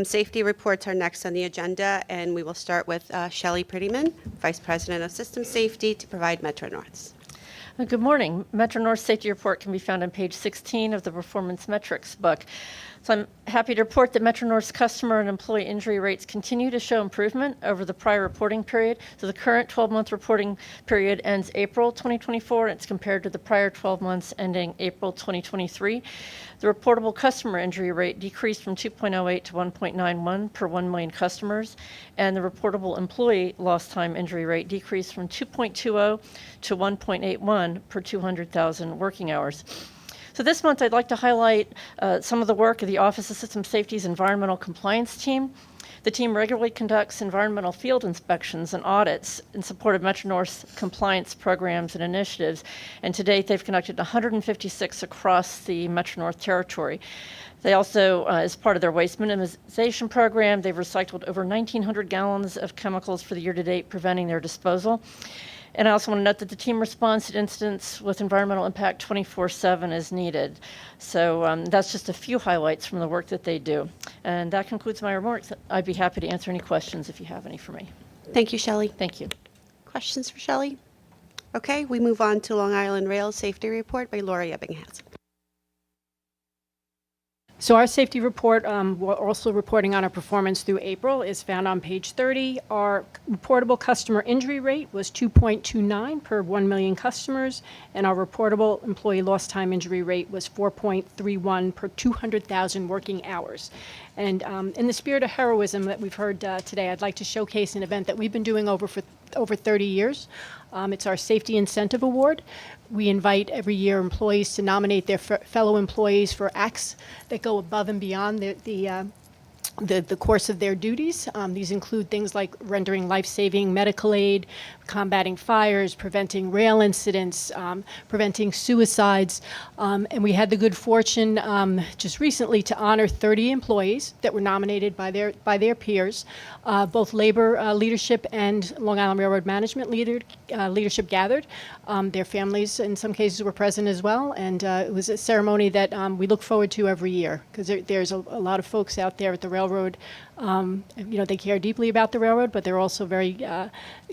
Safety reports are next on the agenda, and we will start with Shelley Prettyman, Vice President of System Safety, to provide Metro North's. Good morning. Metro North Safety Report can be found on page 16 of the Performance Metrics book. So I'm happy to report that Metro North's customer and employee injury rates continue to show improvement over the prior reporting period. So the current 12-month reporting period ends April 2024, and it's compared to the prior 12 months ending April 2023. The reportable customer injury rate decreased from 2.08 to 1.91 per 1 million customers, and the reportable employee lost time injury rate decreased from 2.20 to 1.81 per 200,000 working hours. So this month, I'd like to highlight some of the work of the Office of System Safety's Environmental Compliance Team. The team regularly conducts environmental field inspections and audits in support of Metro North's compliance programs and initiatives, and to date, they've conducted 156 across the Metro North territory. They also, as part of their waste minimization program, they've recycled over 1,900 gallons of chemicals for the year to date, preventing their disposal. And I also want to note that the team responds to incidents with environmental impact 24/7 as needed. So that's just a few highlights from the work that they do. And that concludes my remarks. I'd be happy to answer any questions if you have any for me. Thank you, Shelley. Thank you. Questions for Shelley? Okay, we move on to Long Island Rail Safety Report by Laura Ebbinghaus. So our safety report, we're also reporting on our performance through April, is found on page 30. Our reportable customer injury rate was 2.29 per 1 million customers, and our reportable employee lost time injury rate was 4.31 per 200,000 working hours. And in the spirit of heroism that we've heard today, I'd like to showcase an event that we've been doing over 30 years. It's our Safety Incentive Award. We invite every year employees to nominate their fellow employees for acts that go above and beyond the course of their duties. These include things like rendering life-saving medical aid, combating fires, preventing rail incidents, preventing suicides. And we had the good fortune just recently to honor 30 employees that were nominated by their peers. Both labor leadership and Long Island Railroad management leadership gathered. Their families, in some cases, were present as well. And it was a ceremony that we look forward to every year, because there's a lot of folks out there at the railroad. They care deeply about the railroad, but they're also very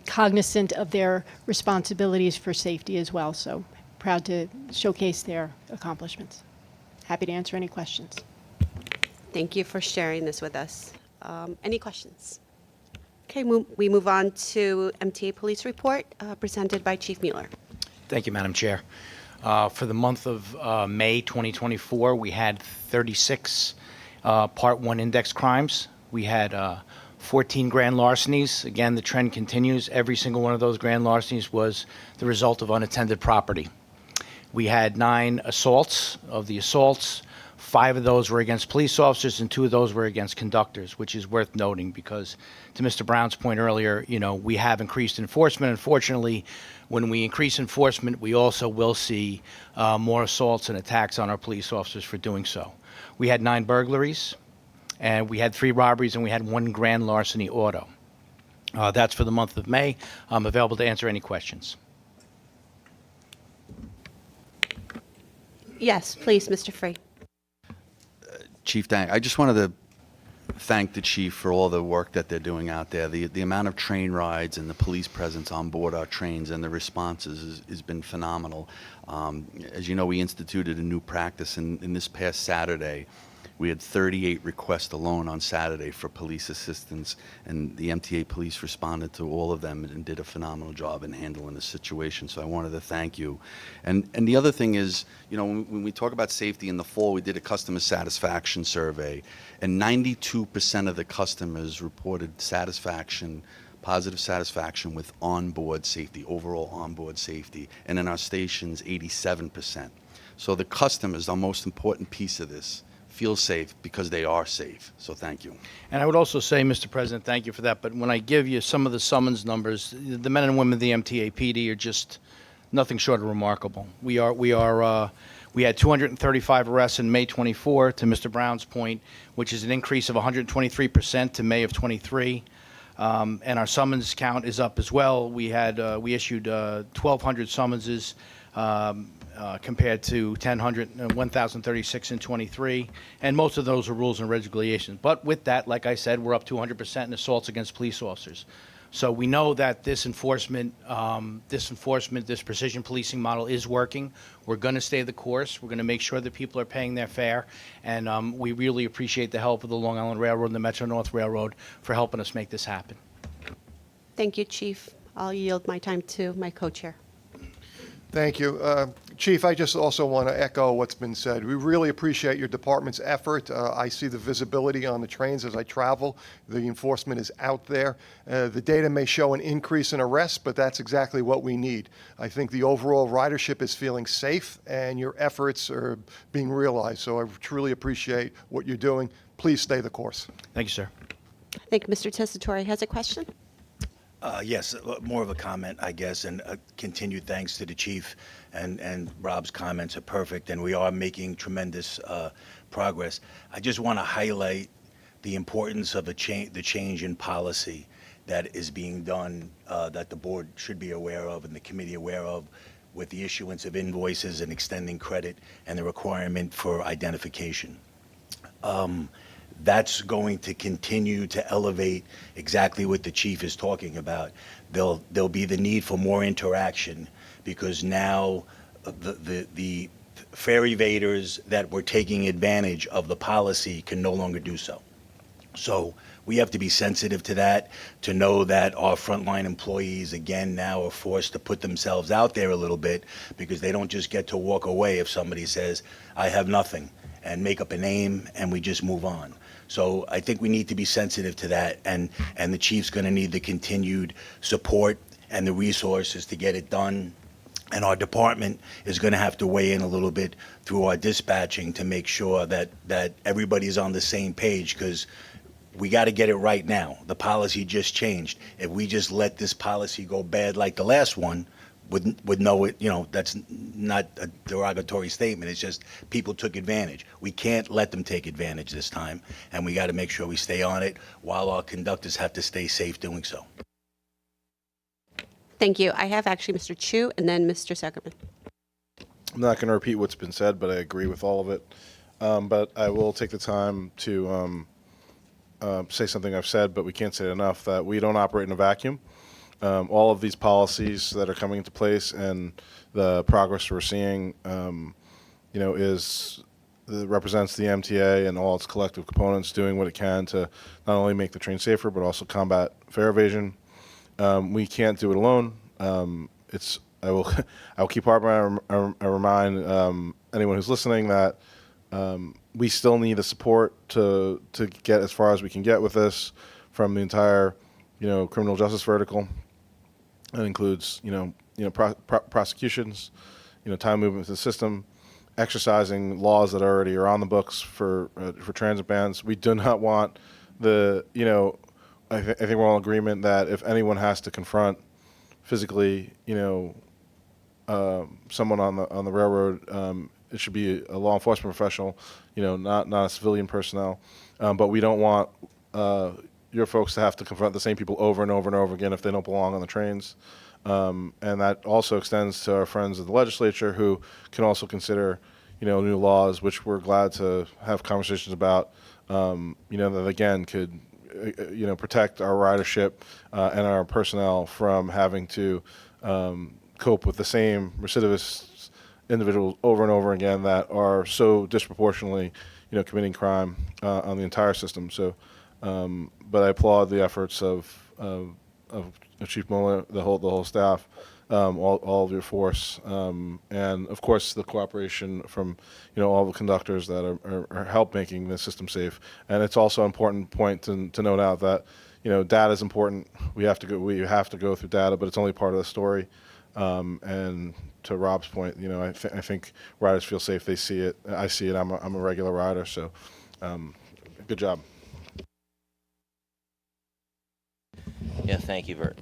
cognizant of their responsibilities for safety as well. So proud to showcase their accomplishments. Happy to answer any questions. Thank you for sharing this with us. Any questions? Okay, we move on to MTA Police Report presented by Chief Mueller. Thank you, Madam Chair. For the month of May 2024, we had 36 Part 1 index crimes. We had 14 grand larcenies. Again, the trend continues. Every single one of those grand larcenies was the result of unattended property. We had 9 assaults. Of the assaults, 5 of those were against police officers and 2 of those were against conductors, which is worth noting because, to Mr. Brown's point earlier, we have increased enforcement. Unfortunately, when we increase enforcement, we also will see more assaults and attacks on our police officers for doing so. We had 9 burglaries, and we had 3 robberies, and we had 1 grand larceny auto. That's for the month of May. I'm available to answer any questions. Yes, please, Mr. Free. Chief, I just wanted to thank the chief for all the work that they're doing out there. The amount of train rides and the police presence on board our trains and the responses has been phenomenal. As you know, we instituted a new practice, and in this past Saturday, we had 38 requests alone on Saturday for police assistance, and the MTA police responded to all of them and did a phenomenal job in handling the situation. So I wanted to thank you. And the other thing is, when we talk about safety in the fall, we did a customer satisfaction survey, and 92% of the customers reported satisfaction, positive satisfaction with onboard safety, overall onboard safety, and in our stations, 87%. So the customers, our most important piece of this, feel safe because they are safe. So thank you. And I would also say, Mr. President, thank you for that. But when I give you some of the summons numbers, the men and women of the MTA PD are just nothing short of remarkable. We had 235 arrests in May 24, to Mr. Brown's point, which is an increase of 123% to May of 23. And our summons count is up as well. We issued 1,200 summonses compared to 1,036 in 23, and most of those are rules and regulations. But with that, like I said, we're up 200% in assaults against police officers. So we know that this enforcement, this precision policing model is working. We're going to stay the course. We're going to make sure that people are paying their fare. And we really appreciate the help of the Long Island Railroad and the Metro North Railroad for helping us make this happen. Thank you, Chief. I'll yield my time to my co-chair. Thank you. Chief, I just also want to echo what's been said. We really appreciate your department's effort. I see the visibility on the trains as I travel. The enforcement is out there. The data may show an increase in arrests, but that's exactly what we need. I think the overall ridership is feeling safe, and your efforts are being realized. So I truly appreciate what you're doing. Please stay the course. Thank you, sir. I think Mr. Tessitore has a question. Yes, more of a comment, I guess, and continued thanks to the chief, and Rob's comments are perfect, and we are making tremendous progress. I just want to highlight the importance of the change in policy that is being done, that the board should be aware of and the committee aware of, with the issuance of invoices and extending credit and the requirement for identification. That's going to continue to elevate exactly what the chief is talking about. There'll be the need for more interaction, because now the fare evaders that were taking advantage of the policy can no longer do so. So we have to be sensitive to that, to know that our frontline employees, again, now are forced to put themselves out there a little bit, because they don't just get to walk away if somebody says, I have nothing, and make up a name, and we just move on. So I think we need to be sensitive to that, and the chief's going to need the continued support and the resources to get it done. And our department is going to have to weigh in a little bit through our dispatching to make sure that everybody's on the same page, because we got to get it right now. The policy just changed. If we just let this policy go bad like the last one, would know it, that's not a derogatory statement. It's just people took advantage. We can't let them take advantage this time, and we got to make sure we stay on it while our conductors have to stay safe doing so. Thank you. I have actually Mr. Chu and then Mr. Zuckerman. I'm not going to repeat what's been said, but I agree with all of it. But I will take the time to say something I've said, but we can't say it enough, that we don't operate in a vacuum. All of these policies that are coming into place and the progress we're seeing, represents the MTA and all its collective components doing what it can to not only make the train safer, but also combat fare evasion. We can't do it alone. I will keep harping. I remind anyone who's listening that we still need the support to get as far as we can get with this from the entire, criminal justice vertical. That includes, prosecutions, time movement to the system, exercising laws that already are on the books for transit bans. We do not want I think we're all in agreement that if anyone has to confront physically, someone on the railroad, it should be a law enforcement professional, not a civilian personnel. But we don't want your folks to have to confront the same people over and over and over again if they don't belong on the trains. And that also extends to our friends in the legislature, who can also consider, new laws, which we're glad to have conversations about, that again could, protect our ridership and our personnel from having to cope with the same recidivist individuals over and over again that are so disproportionately, committing crime on the entire system. So, but I applaud the efforts of Chief Mueller, the whole staff, all of your force, and of course the cooperation from all the conductors that are help making the system safe. And it's also an important point to note out that data is important. We have to go through data, but it's only part of the story. And to Rob's point, I think riders feel safe. They see it. I see it. I'm a regular rider, so good job. Yeah, thank you very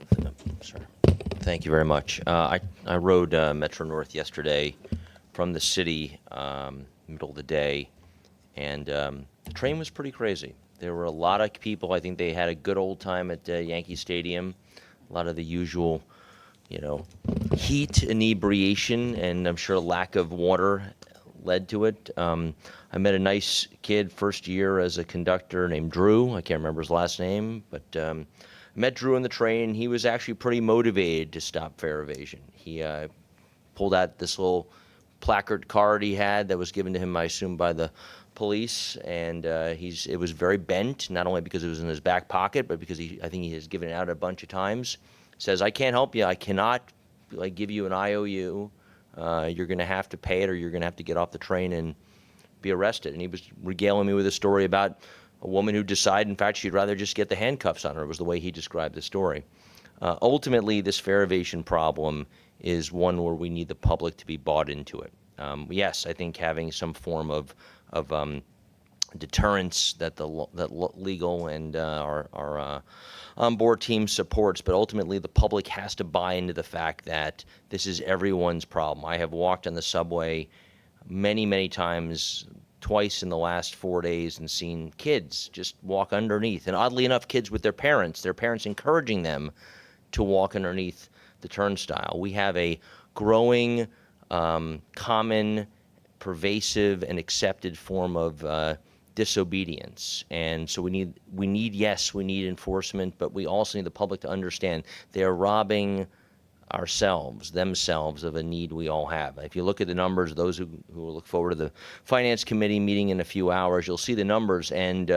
much. I rode Metro North yesterday from the city, middle of the day, and the train was pretty crazy. There were a lot of people. I think they had a good old time at Yankee Stadium. A lot of the usual, heat, inebriation, and I'm sure lack of water led to it. I met a nice kid first year as a conductor named Drew. I can't remember his last name, but met Drew on the train. He was actually pretty motivated to stop fare evasion. He pulled out this little placard card he had that was given to him, I assume, by the police, and it was very bent, not only because it was in his back pocket, but because I think he has given it out a bunch of times. Says, I can't help you. I cannot give you an IOU. You're going to have to pay it, or you're going to have to get off the train and be arrested. And he was regaling me with a story about a woman who decided, in fact, she'd rather just get the handcuffs on her, was the way he described the story. Ultimately, this fare evasion problem is one where we need the public to be bought into it. Yes, I think having some form of deterrence that legal and our on-board team supports, but ultimately the public has to buy into the fact that this is everyone's problem. I have walked on the subway many times, twice in the last 4 days, and seen kids just walk underneath. And oddly enough, kids with their parents encouraging them to walk underneath the turnstile. We have a growing, common, pervasive, and accepted form of disobedience. And so we need enforcement, but we also need the public to understand they are robbing themselves of a need we all have. If you look at the numbers, those who will look forward to the Finance Committee meeting in a few hours, you'll see the numbers. And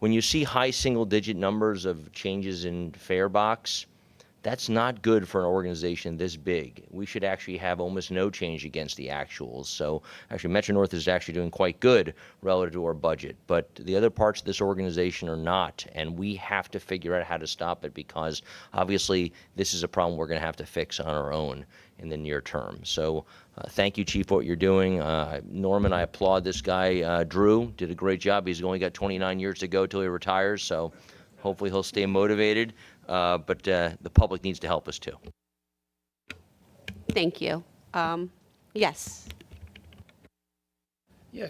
when you see high single-digit numbers of changes in fare box, that's not good for an organization this big. We should actually have almost no change against the actuals. So actually, Metro-North is actually doing quite good relative to our budget. But the other parts of this organization are not, and we have to figure out how to stop it, because obviously this is a problem we're going to have to fix on our own in the near term. So thank you, Chief, for what you're doing. Norman, I applaud this guy. Drew did a great job. He's only got 29 years to go till he retires, so hopefully he'll stay motivated. But the public needs to help us too. Thank you. Yes. Yeah,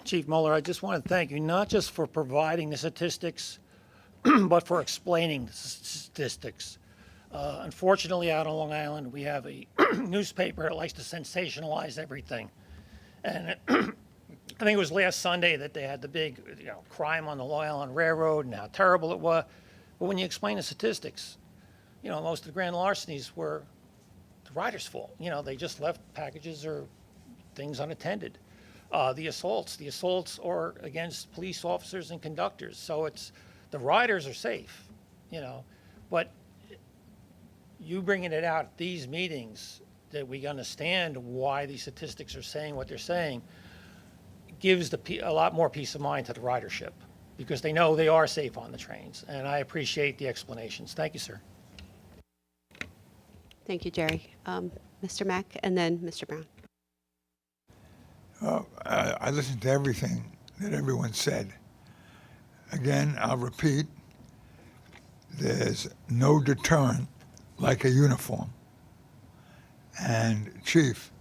Chief Mueller, I just want to thank you, not just for providing the statistics, but for explaining the statistics. Unfortunately, out on Long Island, we have a newspaper that likes to sensationalize everything. And I think it was last Sunday that they had the big crime on the Long Island Railroad and how terrible it was. But when you explain the statistics, most of the grand larcenies were the riders' fault. They just left packages or things unattended. The assaults are against police officers and conductors. So the riders are safe, But you bringing it out at these meetings that we understand why these statistics are saying what they're saying gives a lot more peace of mind to the ridership, because they know they are safe on the trains. And I appreciate the explanations. Thank you, sir. Thank you, Jerry. Mr. Mack, and then Mr. Brown. I listened to everything that everyone said. Again, I'll repeat, there's no deterrent like a uniform. And Chief,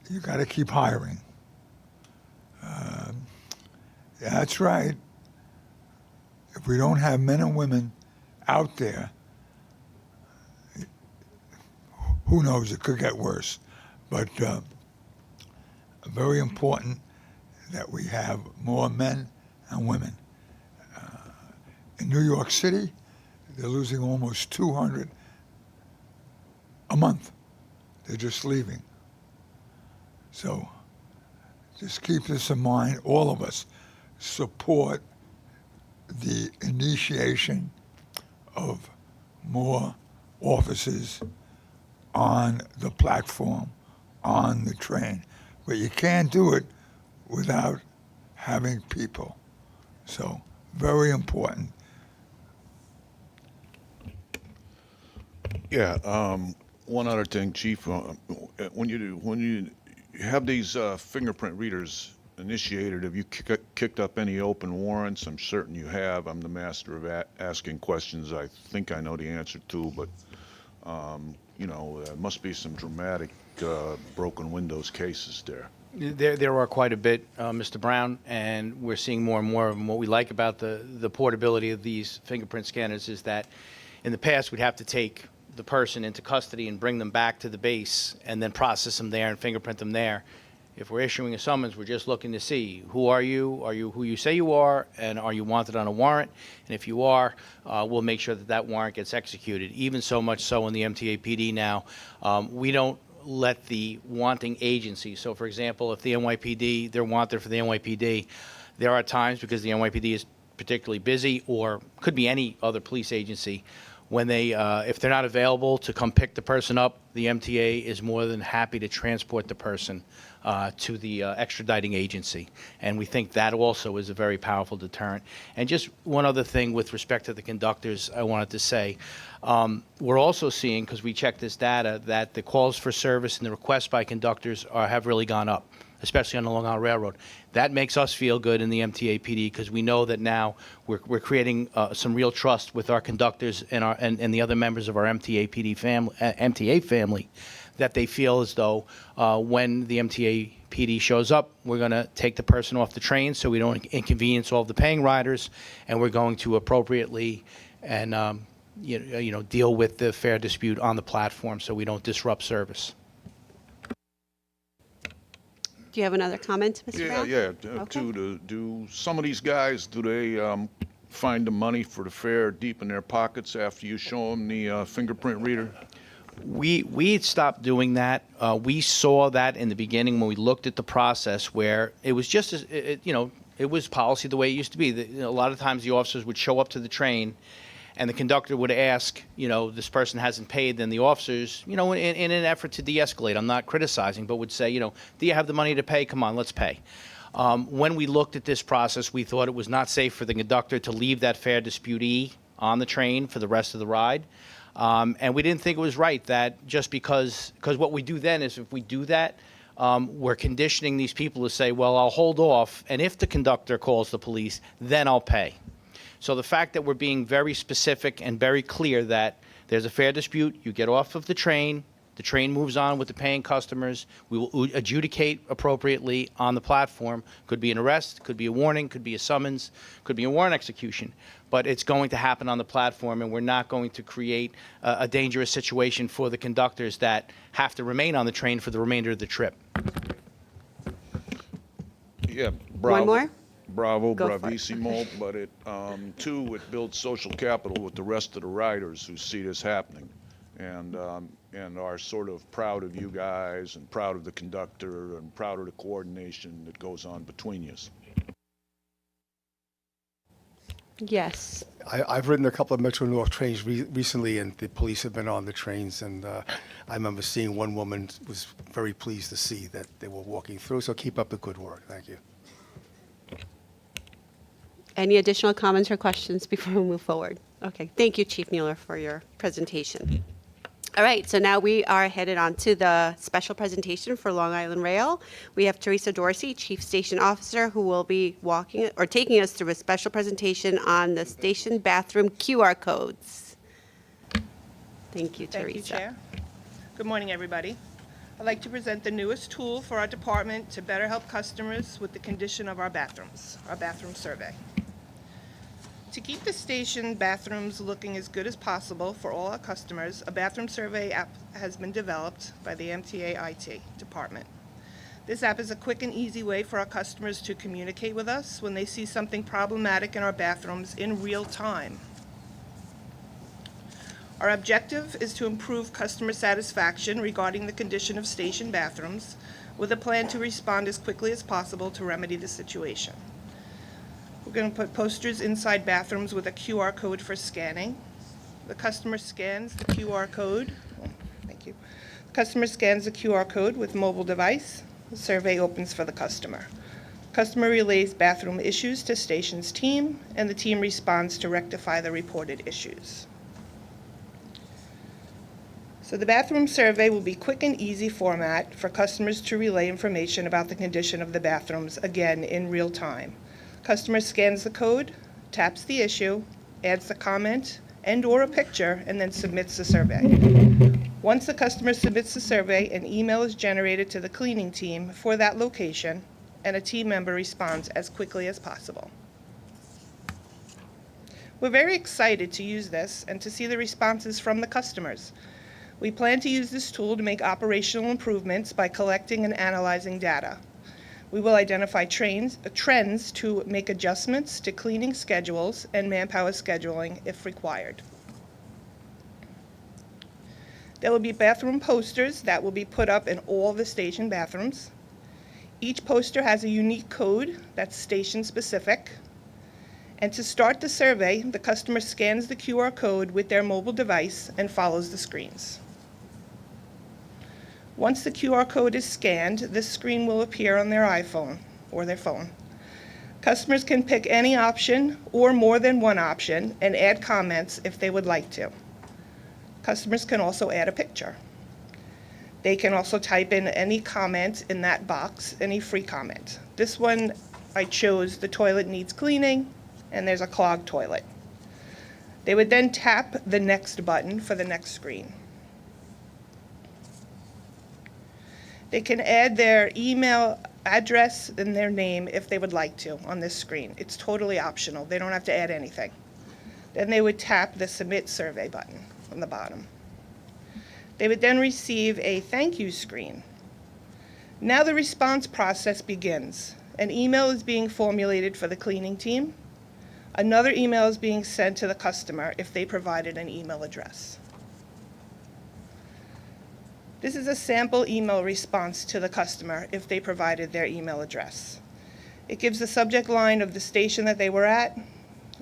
you got to keep hiring. That's right. If we don't have men and women out there, who knows, it could get worse. But very important that we have more men and women. In New York City, they're losing almost 200 a month. They're just leaving. So just keep this in mind, all of us. Support the initiation of more officers on the platform, on the train. But you can't do it without having people. So, very important. Yeah, one other thing, Chief. When you have these fingerprint readers initiated, have you kicked up any open warrants? I'm certain you have. I'm the master of asking questions I think I know the answer to, but there must be some dramatic broken windows cases there. There are quite a bit, Mr. Brown, and we're seeing more and more of them. What we like about the portability of these fingerprint scanners is that in the past we'd have to take the person into custody and bring them back to the base and then process them there and fingerprint them there. If we're issuing a summons, we're just looking to see, who are you who you say you are, and are you wanted on a warrant? And if you are, we'll make sure that that warrant gets executed. Even so much so in the MTA PD now, we don't let the wanting agency, so for example, if the NYPD, they're wanted for the NYPD, there are times, because the NYPD is particularly busy, or could be any other police agency, when they, if they're not available to come pick the person up, the MTA is more than happy to transport the person to the extraditing agency. And we think that also is a very powerful deterrent. And just one other thing with respect to the conductors I wanted to say. We're also seeing, because we checked this data, that the calls for service and the requests by conductors have really gone up, especially on the Long Island Railroad. That makes us feel good in the MTA PD, because we know that now we're creating some real trust with our conductors and the other members of our MTA family, that they feel as though when the MTA PD shows up, we're going to take the person off the train so we don't inconvenience all of the paying riders, and we're going to appropriately and deal with the fare dispute on the platform so we don't disrupt service. Do you have another comment, Mr. Brown? Yeah. Do some of these guys, do they find the money for the fare deep in their pockets after you show them the fingerprint reader? We stopped doing that. We saw that in the beginning when we looked at the process, where it was just, it was policy the way it used to be. A lot of times the officers would show up to the train, and the conductor would ask, this person hasn't paid, then the officers, in an effort to de-escalate, I'm not criticizing, but would say, do you have the money to pay? Come on, let's pay. When we looked at this process, we thought it was not safe for the conductor to leave that fare disputee on the train for the rest of the ride. And we didn't think it was right that just because what we do then is, if we do that, we're conditioning these people to say, well, I'll hold off, and if the conductor calls the police, then I'll pay. So the fact that we're being very specific and very clear that there's a fare dispute, you get off of the train moves on with the paying customers, we will adjudicate appropriately on the platform. Could be an arrest, could be a warning, could be a summons, could be a warrant execution. But it's going to happen on the platform, and we're not going to create a dangerous situation for the conductors that have to remain on the train for the remainder of the trip. Yeah, bravo. One more? Bravo, Go for it. bravissimo, but it builds social capital with the rest of the riders who see this happening, and are sort of proud of you guys, and proud of the conductor, and proud of the coordination that goes on between you. Yes. I've ridden a couple of Metro North trains recently, and the police have been on the trains, and I remember seeing one woman was very pleased to see that they were walking through, so keep up the good work. Thank you. Any additional comments or questions before we move forward? Okay, thank you, Chief Mueller, for your presentation. All right, so now we are headed on to the special presentation for Long Island Rail. We have Teresa Dorsey, Chief Station Officer, who will be taking us through a special presentation on the station bathroom QR codes. Thank you, Teresa. Thank you, Chair. Good morning, everybody. I'd like to present the newest tool for our department to better help customers with the condition of our bathrooms, our bathroom survey. To keep the station bathrooms looking as good as possible for all our customers, a bathroom survey app has been developed by the MTA IT department. This app is a quick and easy way for our customers to communicate with us when they see something problematic in our bathrooms in real time. Our objective is to improve customer satisfaction regarding the condition of station bathrooms, with a plan to respond as quickly as possible to remedy the situation. We're going to put posters inside bathrooms with a QR code for scanning. The customer scans the QR code. Thank you. The customer scans the QR code with mobile device. The survey opens for the customer. Customer relays bathroom issues to station's team, and the team responds to rectify the reported issues. So the bathroom survey will be quick and easy format for customers to relay information about the condition of the bathrooms, again, in real time. Customer scans the code, taps the issue, adds the comment and/or a picture, and then submits the survey. Once the customer submits the survey, an email is generated to the cleaning team for that location, and a team member responds as quickly as possible. We're very excited to use this and to see the responses from the customers. We plan to use this tool to make operational improvements by collecting and analyzing data. We will identify trends to make adjustments to cleaning schedules and manpower scheduling if required. There will be bathroom posters that will be put up in all the station bathrooms. Each poster has a unique code that's station specific. And to start the survey, the customer scans the QR code with their mobile device and follows the screens. Once the QR code is scanned, this screen will appear on their iPhone or their phone. Customers can pick any option or more than one option and add comments if they would like to. Customers can also add a picture. They can also type in any comment in that box, any free comment. This one, I chose the toilet needs cleaning, and there's a clogged toilet. They would then tap the next button for the next screen. They can add their email address and their name if they would like to on this screen. It's totally optional. They don't have to add anything. Then they would tap the submit survey button on the bottom. They would then receive a thank you screen. Now the response process begins. An email is being formulated for the cleaning team. Another email is being sent to the customer if they provided an email address. This is a sample email response to the customer if they provided their email address. It gives the subject line of the station that they were at,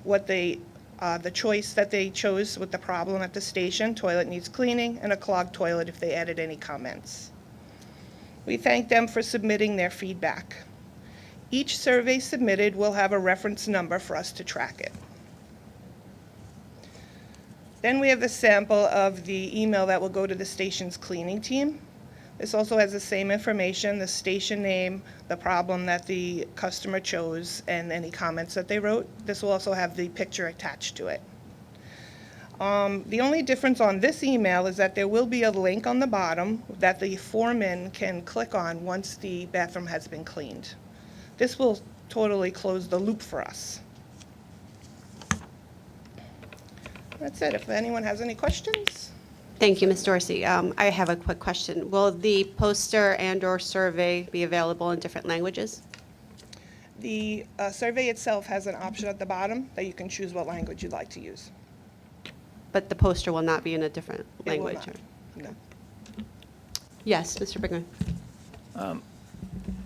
what the choice that they chose with the problem at the station, toilet needs cleaning, and a clogged toilet if they added any comments. We thank them for submitting their feedback. Each survey submitted will have a reference number for us to track it. Then we have the sample of the email that will go to the station's cleaning team. This also has the same information, the station name, the problem that the customer chose, and any comments that they wrote. This will also have the picture attached to it. The only difference on this email is that there will be a link on the bottom that the foreman can click on once the bathroom has been cleaned. This will totally close the loop for us. That's it. If anyone has any questions. Thank you, Ms. Dorsey. I have a quick question. Will the poster and/or survey be available in different languages? The survey itself has an option at the bottom that you can choose what language you'd like to use. But the poster will not be in a different It will language? not. No. Yes, Mr. Brigham.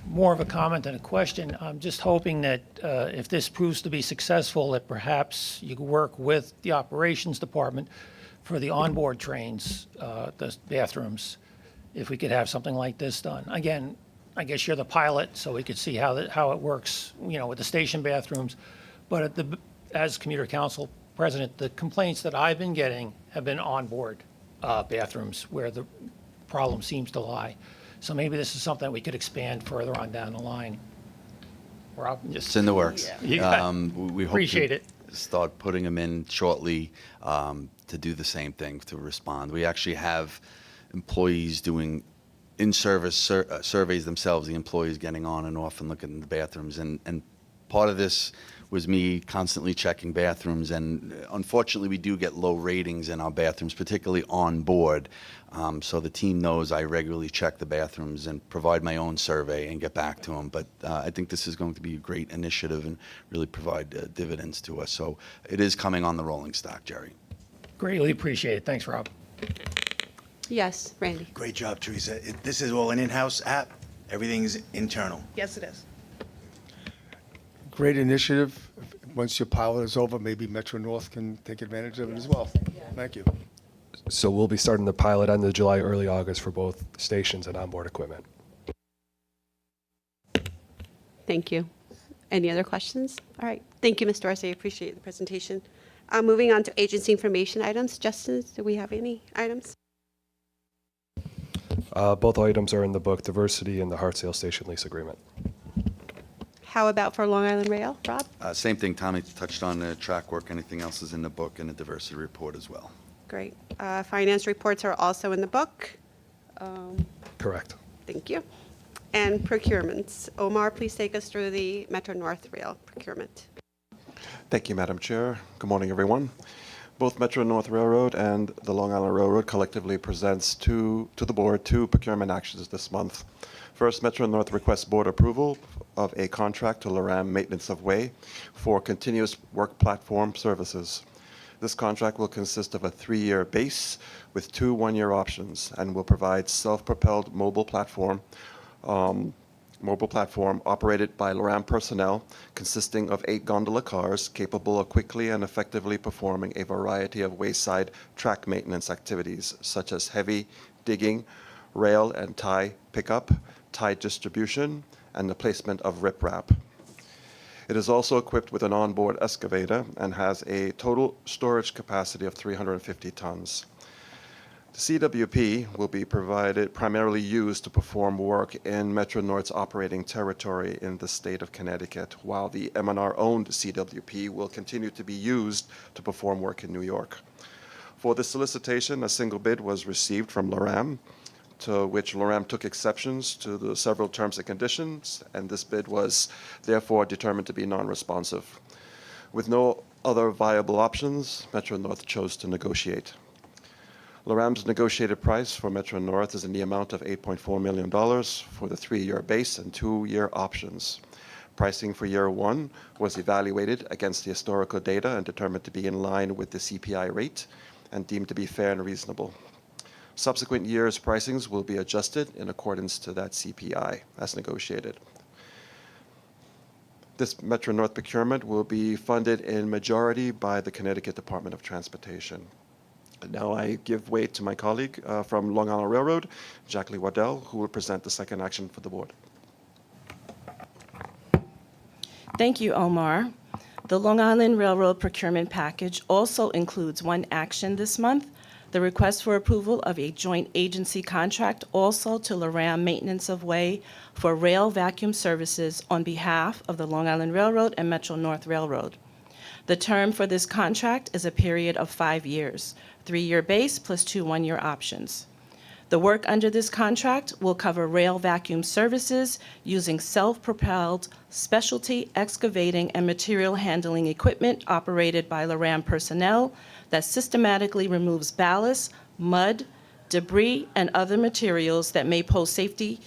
More of a comment than a question. I'm just hoping that if this proves to be successful, that perhaps you could work with the operations department for the onboard trains, the bathrooms, if we could have something like this done. Again, I guess you're the pilot, so we could see how it works, with the station bathrooms. But as commuter council president, the complaints that I've been getting have been onboard bathrooms where the problem seems to lie. So maybe this is something we could expand further on down the line. Rob, It's in the works. We We hope appreciate to it. start putting them in shortly to do the same thing, to respond. We actually have employees doing in-service surveys themselves, the employees getting on and off and looking in the bathrooms. And part of this was me constantly checking bathrooms. And unfortunately, we do get low ratings in our bathrooms, particularly on board. So the team knows I regularly check the bathrooms and provide my own survey and get back to them. But I think this is going to be a great initiative and really provide dividends to us. So it is coming on the rolling stock, Jerry. Greatly appreciate it. Thanks, Rob. Yes, Randy. Great job, Teresa. This is all an in-house app. Everything's internal. Yes, it is. Great initiative. Once your pilot is over, maybe Metro North can take advantage of it as well. Thank you. So we'll be starting the pilot end of July, early August for both stations and onboard equipment. Thank you. Any other questions? All right. Thank you, Ms. Dorsey. I appreciate the presentation. Moving on to agency information items. Justin, do we have any items? Both items are in the book, diversity and the Hartsdale Station lease agreement. How about for Long Island Rail, Rob? Same thing, Tommy touched on the track work. Anything else is in the book and the diversity report as well. Great. Finance reports are also in the book. Correct. Thank you. And procurements. Omar, please take us through the Metro North Rail procurement. Thank you, Madam Chair. Good morning, everyone. Both Metro North Railroad and the Long Island Railroad collectively presents to the board 2 procurement actions this month. First, Metro North requests board approval of a contract to LIRR Maintenance of Way for continuous work platform services. This contract will consist of a 3-year base with 2 one-year options and will provide self-propelled mobile platform operated by LIRR personnel consisting of 8 gondola cars capable of quickly and effectively performing a variety of wayside track maintenance activities such as heavy digging, rail and tie pickup, tie distribution, and the placement of riprap. It is also equipped with an onboard excavator and has a total storage capacity of 350 tons. The CWP will be primarily used to perform work in Metro North's operating territory in the state of Connecticut, while the MNR-owned CWP will continue to be used to perform work in New York. For this solicitation, a single bid was received from LIRR, to which LIRR took exceptions to the several terms and conditions, and this bid was therefore determined to be non-responsive. With no other viable options, Metro North chose to negotiate. LIRR's negotiated price for Metro North is in the amount of $8.4 million for the 3-year base and 2-year options. Pricing for year 1 was evaluated against the historical data and determined to be in line with the CPI rate and deemed to be fair and reasonable. Subsequent years' pricings will be adjusted in accordance to that CPI as negotiated. This Metro North procurement will be funded in majority by the Connecticut Department of Transportation. Now I give way to my colleague from Long Island Railroad, Jacqueline Waddell, who will present the second action for the board. Thank you, Omar. The Long Island Railroad procurement package also includes 1 action this month, the request for approval of a joint agency contract also to LIRR Maintenance of Way for rail vacuum services on behalf of the Long Island Railroad and Metro North Railroad. The term for this contract is a period of 5 years, 3-year base plus 2 one-year options. The work under this contract will cover rail vacuum services using self-propelled specialty excavating and material handling equipment operated by LIRR personnel that systematically removes ballast, mud, debris, and other materials that may pose safety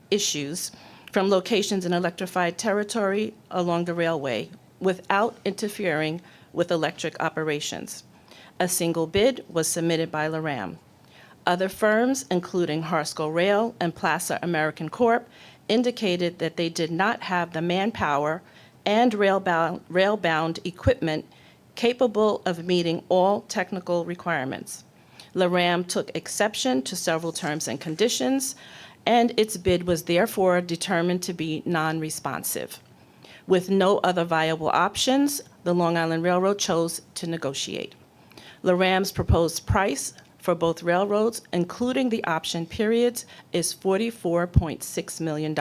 issues from locations in electrified territory along the railway without interfering with electric operations. A single bid was submitted by LIRR. Other firms, including Harsco Rail and Plaza American Corp., indicated that they did not have the manpower and rail-bound equipment capable of meeting all technical requirements. LIRR took exception to several terms and conditions, and its bid was therefore determined to be non-responsive. With no other viable options, the Long Island Railroad chose to negotiate. LIRR's proposed price for both railroads, including the option periods, is $44.6 million.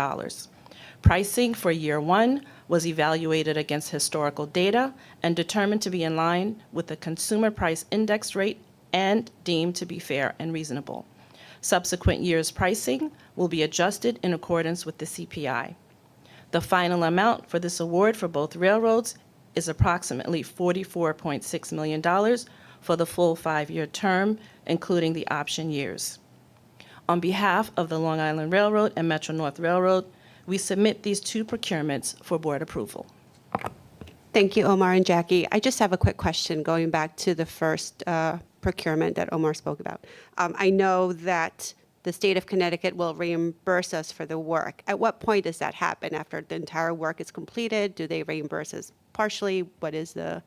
Pricing for year 1 was evaluated against historical data and determined to be in line with the Consumer Price Index rate and deemed to be fair and reasonable. Subsequent years' pricing will be adjusted in accordance with the CPI. The final amount for this award for both railroads is approximately $44.6 million for the full 5-year term, including the option years. On behalf of the Long Island Railroad and Metro North Railroad, we submit these 2 procurements for board approval. Thank you, Omar and Jackie. I just have a quick question going back to the first procurement that Omar spoke about. I know that the state of Connecticut will reimburse us for the work. At what point does that happen? After the entire work is completed? Do they reimburse us partially? What is the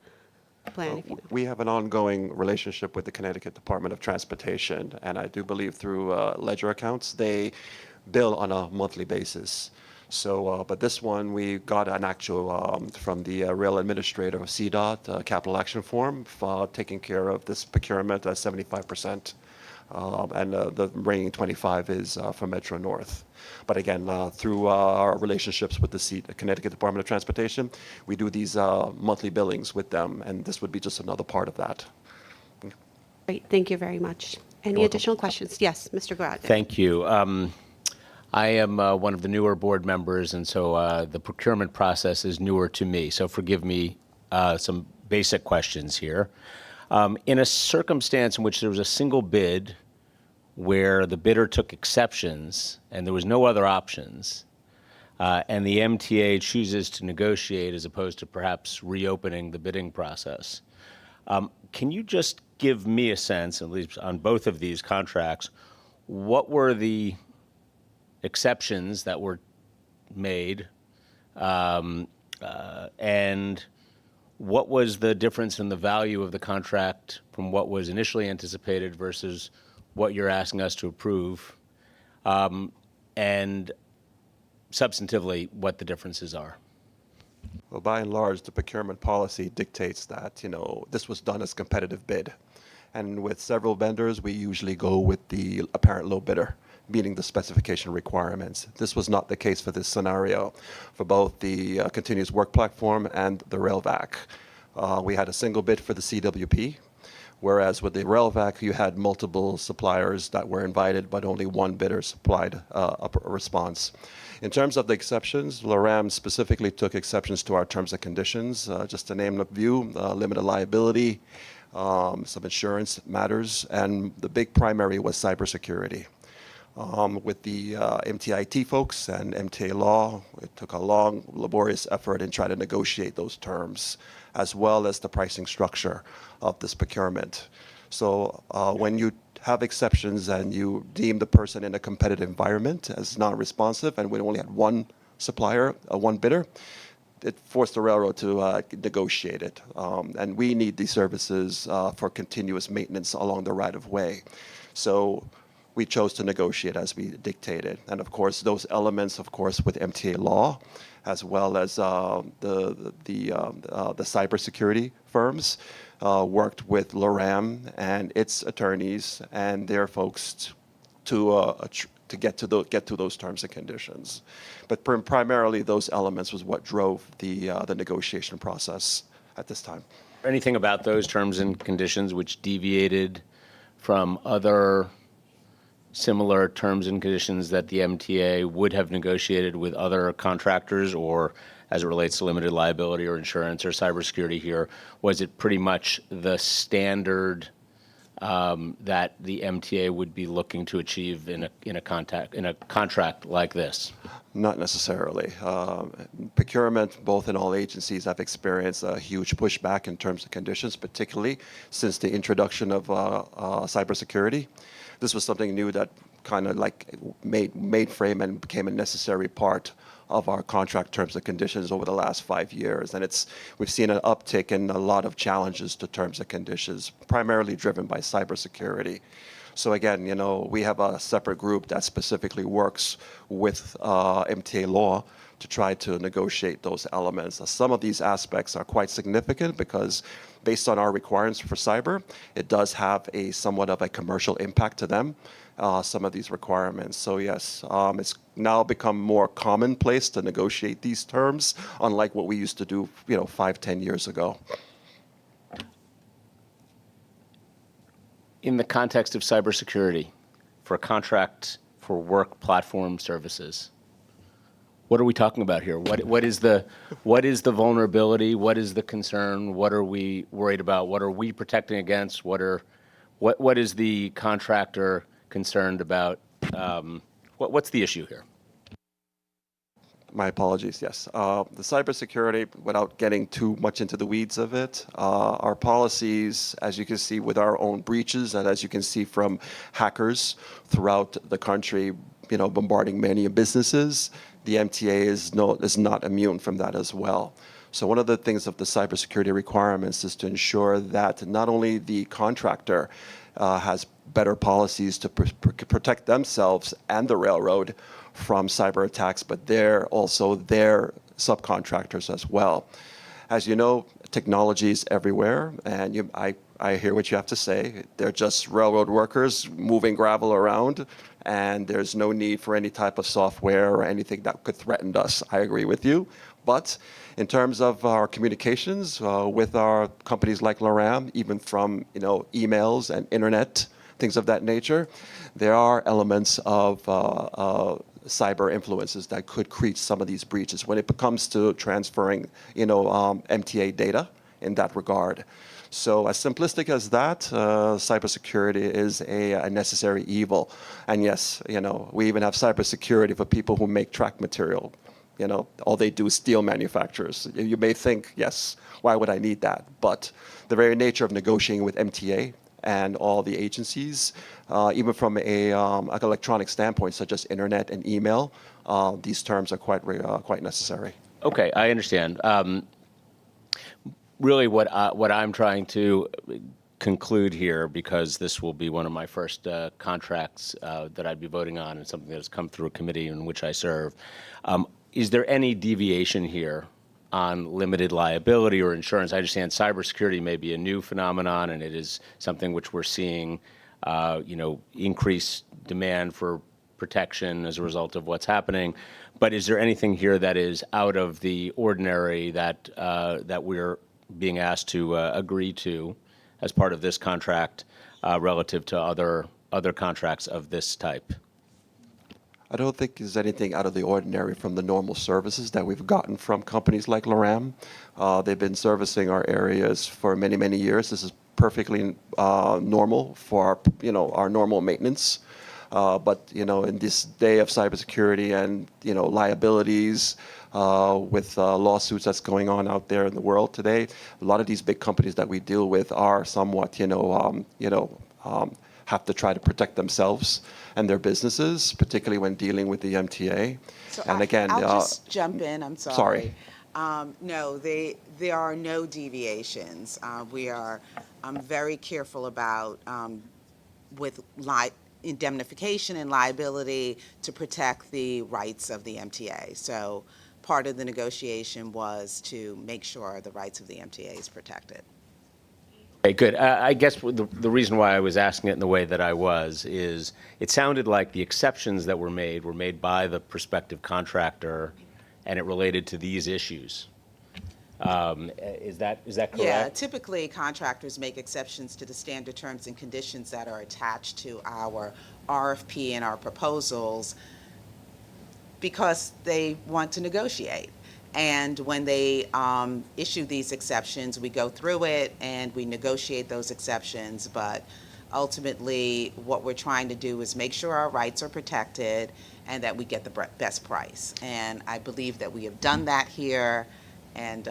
plan? If you know? We have an ongoing relationship with the Connecticut Department of Transportation, and I do believe through ledger accounts, they bill on a monthly basis. So, but this one, we got an actual from the rail administrator of CDOT capital action form for taking care of this procurement at 75%. And the remaining 25 is for Metro North. But again, through our relationships with the Connecticut Department of Transportation, we do these monthly billings with them, and this would be just another part of that. Great, thank you very much. Any additional questions? Yes, Mr. Garad. Thank you. I am one of the newer board members, and so the procurement process is newer to me. So forgive me some basic questions here. In a circumstance in which there was a single bid where the bidder took exceptions and there was no other options, and the MTA chooses to negotiate as opposed to perhaps reopening the bidding process, can you just give me a sense, at least on both of these contracts, what were the exceptions that were made, and what was the difference in the value of the contract from what was initially anticipated versus what you're asking us to approve, and substantively what the differences are? Well, by and large, the procurement policy dictates that, this was done as competitive bid. And with several vendors, we usually go with the apparent low bidder, meeting the specification requirements. This was not the case for this scenario for both the continuous work platform and the RailVac. We had a single bid for the CWP, whereas with the RailVac, you had multiple suppliers that were invited, but only one bidder supplied a response. In terms of the exceptions, LIRR specifically took exceptions to our terms and conditions, just to name a few: limited liability, some insurance matters, and the big primary was cybersecurity. With the MTIT folks and MTA law, it took a long, laborious effort in trying to negotiate those terms, as well as the pricing structure of this procurement. So when you have exceptions and you deem the person in a competitive environment as non-responsive, and we only had one supplier, one bidder, it forced the railroad to negotiate it. And we need these services for continuous maintenance along the right-of-way. So we chose to negotiate as we dictated. And of course, those elements, of course, with MTA law, as well as the cybersecurity firms, worked with LIRR and its attorneys and their folks to get to those terms and conditions. But primarily, those elements was what drove the negotiation process at this time. Anything about those terms and conditions which deviated from other similar terms and conditions that the MTA would have negotiated with other contractors, or as it relates to limited liability or insurance or cybersecurity here? Was it pretty much the standard that the MTA would be looking to achieve in a contract like this? Not necessarily. Procurement, both in all agencies, have experienced a huge pushback in terms of conditions, particularly since the introduction of cybersecurity. This was something new that kind of like made frame and became a necessary part of our contract terms and conditions over the last 5 years. And we've seen an uptick in a lot of challenges to terms and conditions, primarily driven by cybersecurity. So again, we have a separate group that specifically works with MTA law to try to negotiate those elements. Some of these aspects are quite significant because based on our requirements for cyber, it does have somewhat of a commercial impact to them, some of these requirements. So yes, it's now become more commonplace to negotiate these terms, unlike what we used to do, 5-10 years ago. In the context of cybersecurity, for a contract for work platform services, what are we talking about here? What is the vulnerability? What is the concern? What are we worried about? What are we protecting against? What is the contractor concerned about? What's the issue here? My apologies, yes. The cybersecurity, without getting too much into the weeds of it, our policies, as you can see with our own breaches, and as you can see from hackers throughout the country, bombarding many businesses, the MTA is not immune from that as well. So one of the things of the cybersecurity requirements is to ensure that not only the contractor has better policies to protect themselves and the railroad from cyber attacks, but also their subcontractors as well. As you know, technology is everywhere, and I hear what you have to say. They're just railroad workers moving gravel around, and there's no need for any type of software or anything that could threaten us. I agree with you. But in terms of our communications with our companies like LIRR, even from emails and internet, things of that nature, there are elements of cyber influences that could create some of these breaches when it comes to transferring MTA data in that regard. So as simplistic as that, cybersecurity is a necessary evil. And yes, we even have cybersecurity for people who make track material. All they do is steel manufacturers. You may think, yes, why would I need that? But the very nature of negotiating with MTA and all the agencies, even from a like electronic standpoint, such as internet and email, these terms are quite necessary. Okay, I understand. Really, what I'm trying to conclude here, because this will be one of my first contracts that I'd be voting on, and something that has come through a committee in which I serve. Is there any deviation here on limited liability or insurance? I understand cybersecurity may be a new phenomenon, and it is something which we're seeing, increased demand for protection as a result of what's happening. But is there anything here that is out of the ordinary that we're being asked to agree to as part of this contract relative to other contracts of this type? I don't think there's anything out of the ordinary from the normal services that we've gotten from companies like LIRR. They've been servicing our areas for many, many years. This is perfectly normal for our normal maintenance. But in this day of cybersecurity and liabilities with lawsuits that's going on out there in the world today, a lot of these big companies that we deal with are somewhat have to try to protect themselves and their businesses, particularly when dealing with the MTA. So And again, I'll just jump in. I'm sorry. Sorry. No, there are no deviations. We are very careful about with indemnification and liability to protect the rights of the MTA. So part of the negotiation was to make sure the rights of the MTA is protected. Okay, good. I guess the reason why I was asking it in the way that I was is it sounded like the exceptions that were made by the prospective contractor, and it related to these issues. Is that correct? Yeah, typically contractors make exceptions to the standard terms and conditions that are attached to our RFP and our proposals because they want to negotiate. And when they issue these exceptions, we go through it and we negotiate those exceptions. But ultimately, what we're trying to do is make sure our rights are protected and that we get the best price. And I believe that we have done that here. And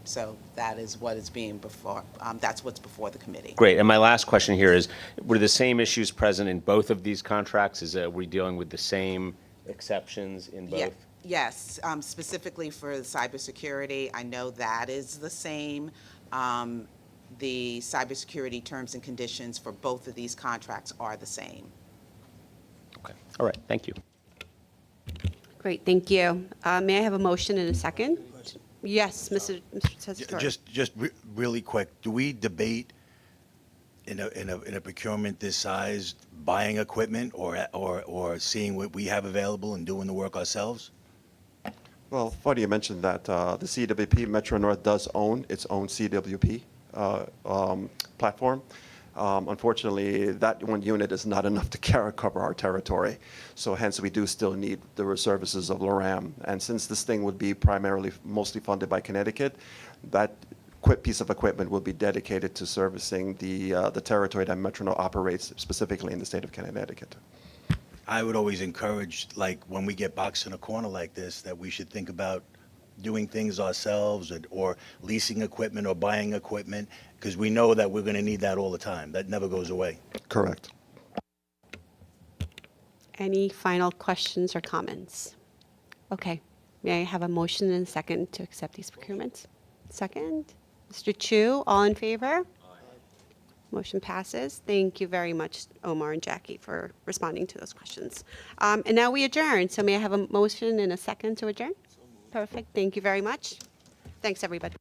so that is what is being before, that's what's before the committee. Great. And my last question here is, were the same issues present in both of these contracts? Are we dealing with the same exceptions in both? Yeah. Yes, specifically for cybersecurity, I know that is the same. The cybersecurity terms and conditions for both of these contracts are the same. Okay. All right. Thank you. Great, thank you. May I have a motion in a second? Yes, Mr. Tessitore. Just really quick, do we debate in a procurement this size, buying equipment or seeing what we have available and doing the work ourselves? Well, funny you mentioned that. The CWP, Metro North, does own its own CWP platform. Unfortunately, that one unit is not enough to cover our territory. So hence, we do still need the services of LIRR. And since this thing would be mostly funded by Connecticut, that piece of equipment will be dedicated to servicing the territory that Metro North operates, specifically in the state of Connecticut. I would always encourage, like, when we get boxed in a corner like this, that we should think about doing things ourselves or leasing equipment or buying equipment, because we know that we're going to need that all the time. That never goes away. Correct. Any final questions or comments? Okay. May I have a motion and a second to accept these procurements? Second. Mr. Chu, all in favor? Motion passes. Thank you very much, Omar and Jackie, for responding to those questions. And now we adjourn. So may I have a motion and a second to adjourn? Perfect. Thank you very much. Thanks, everybody.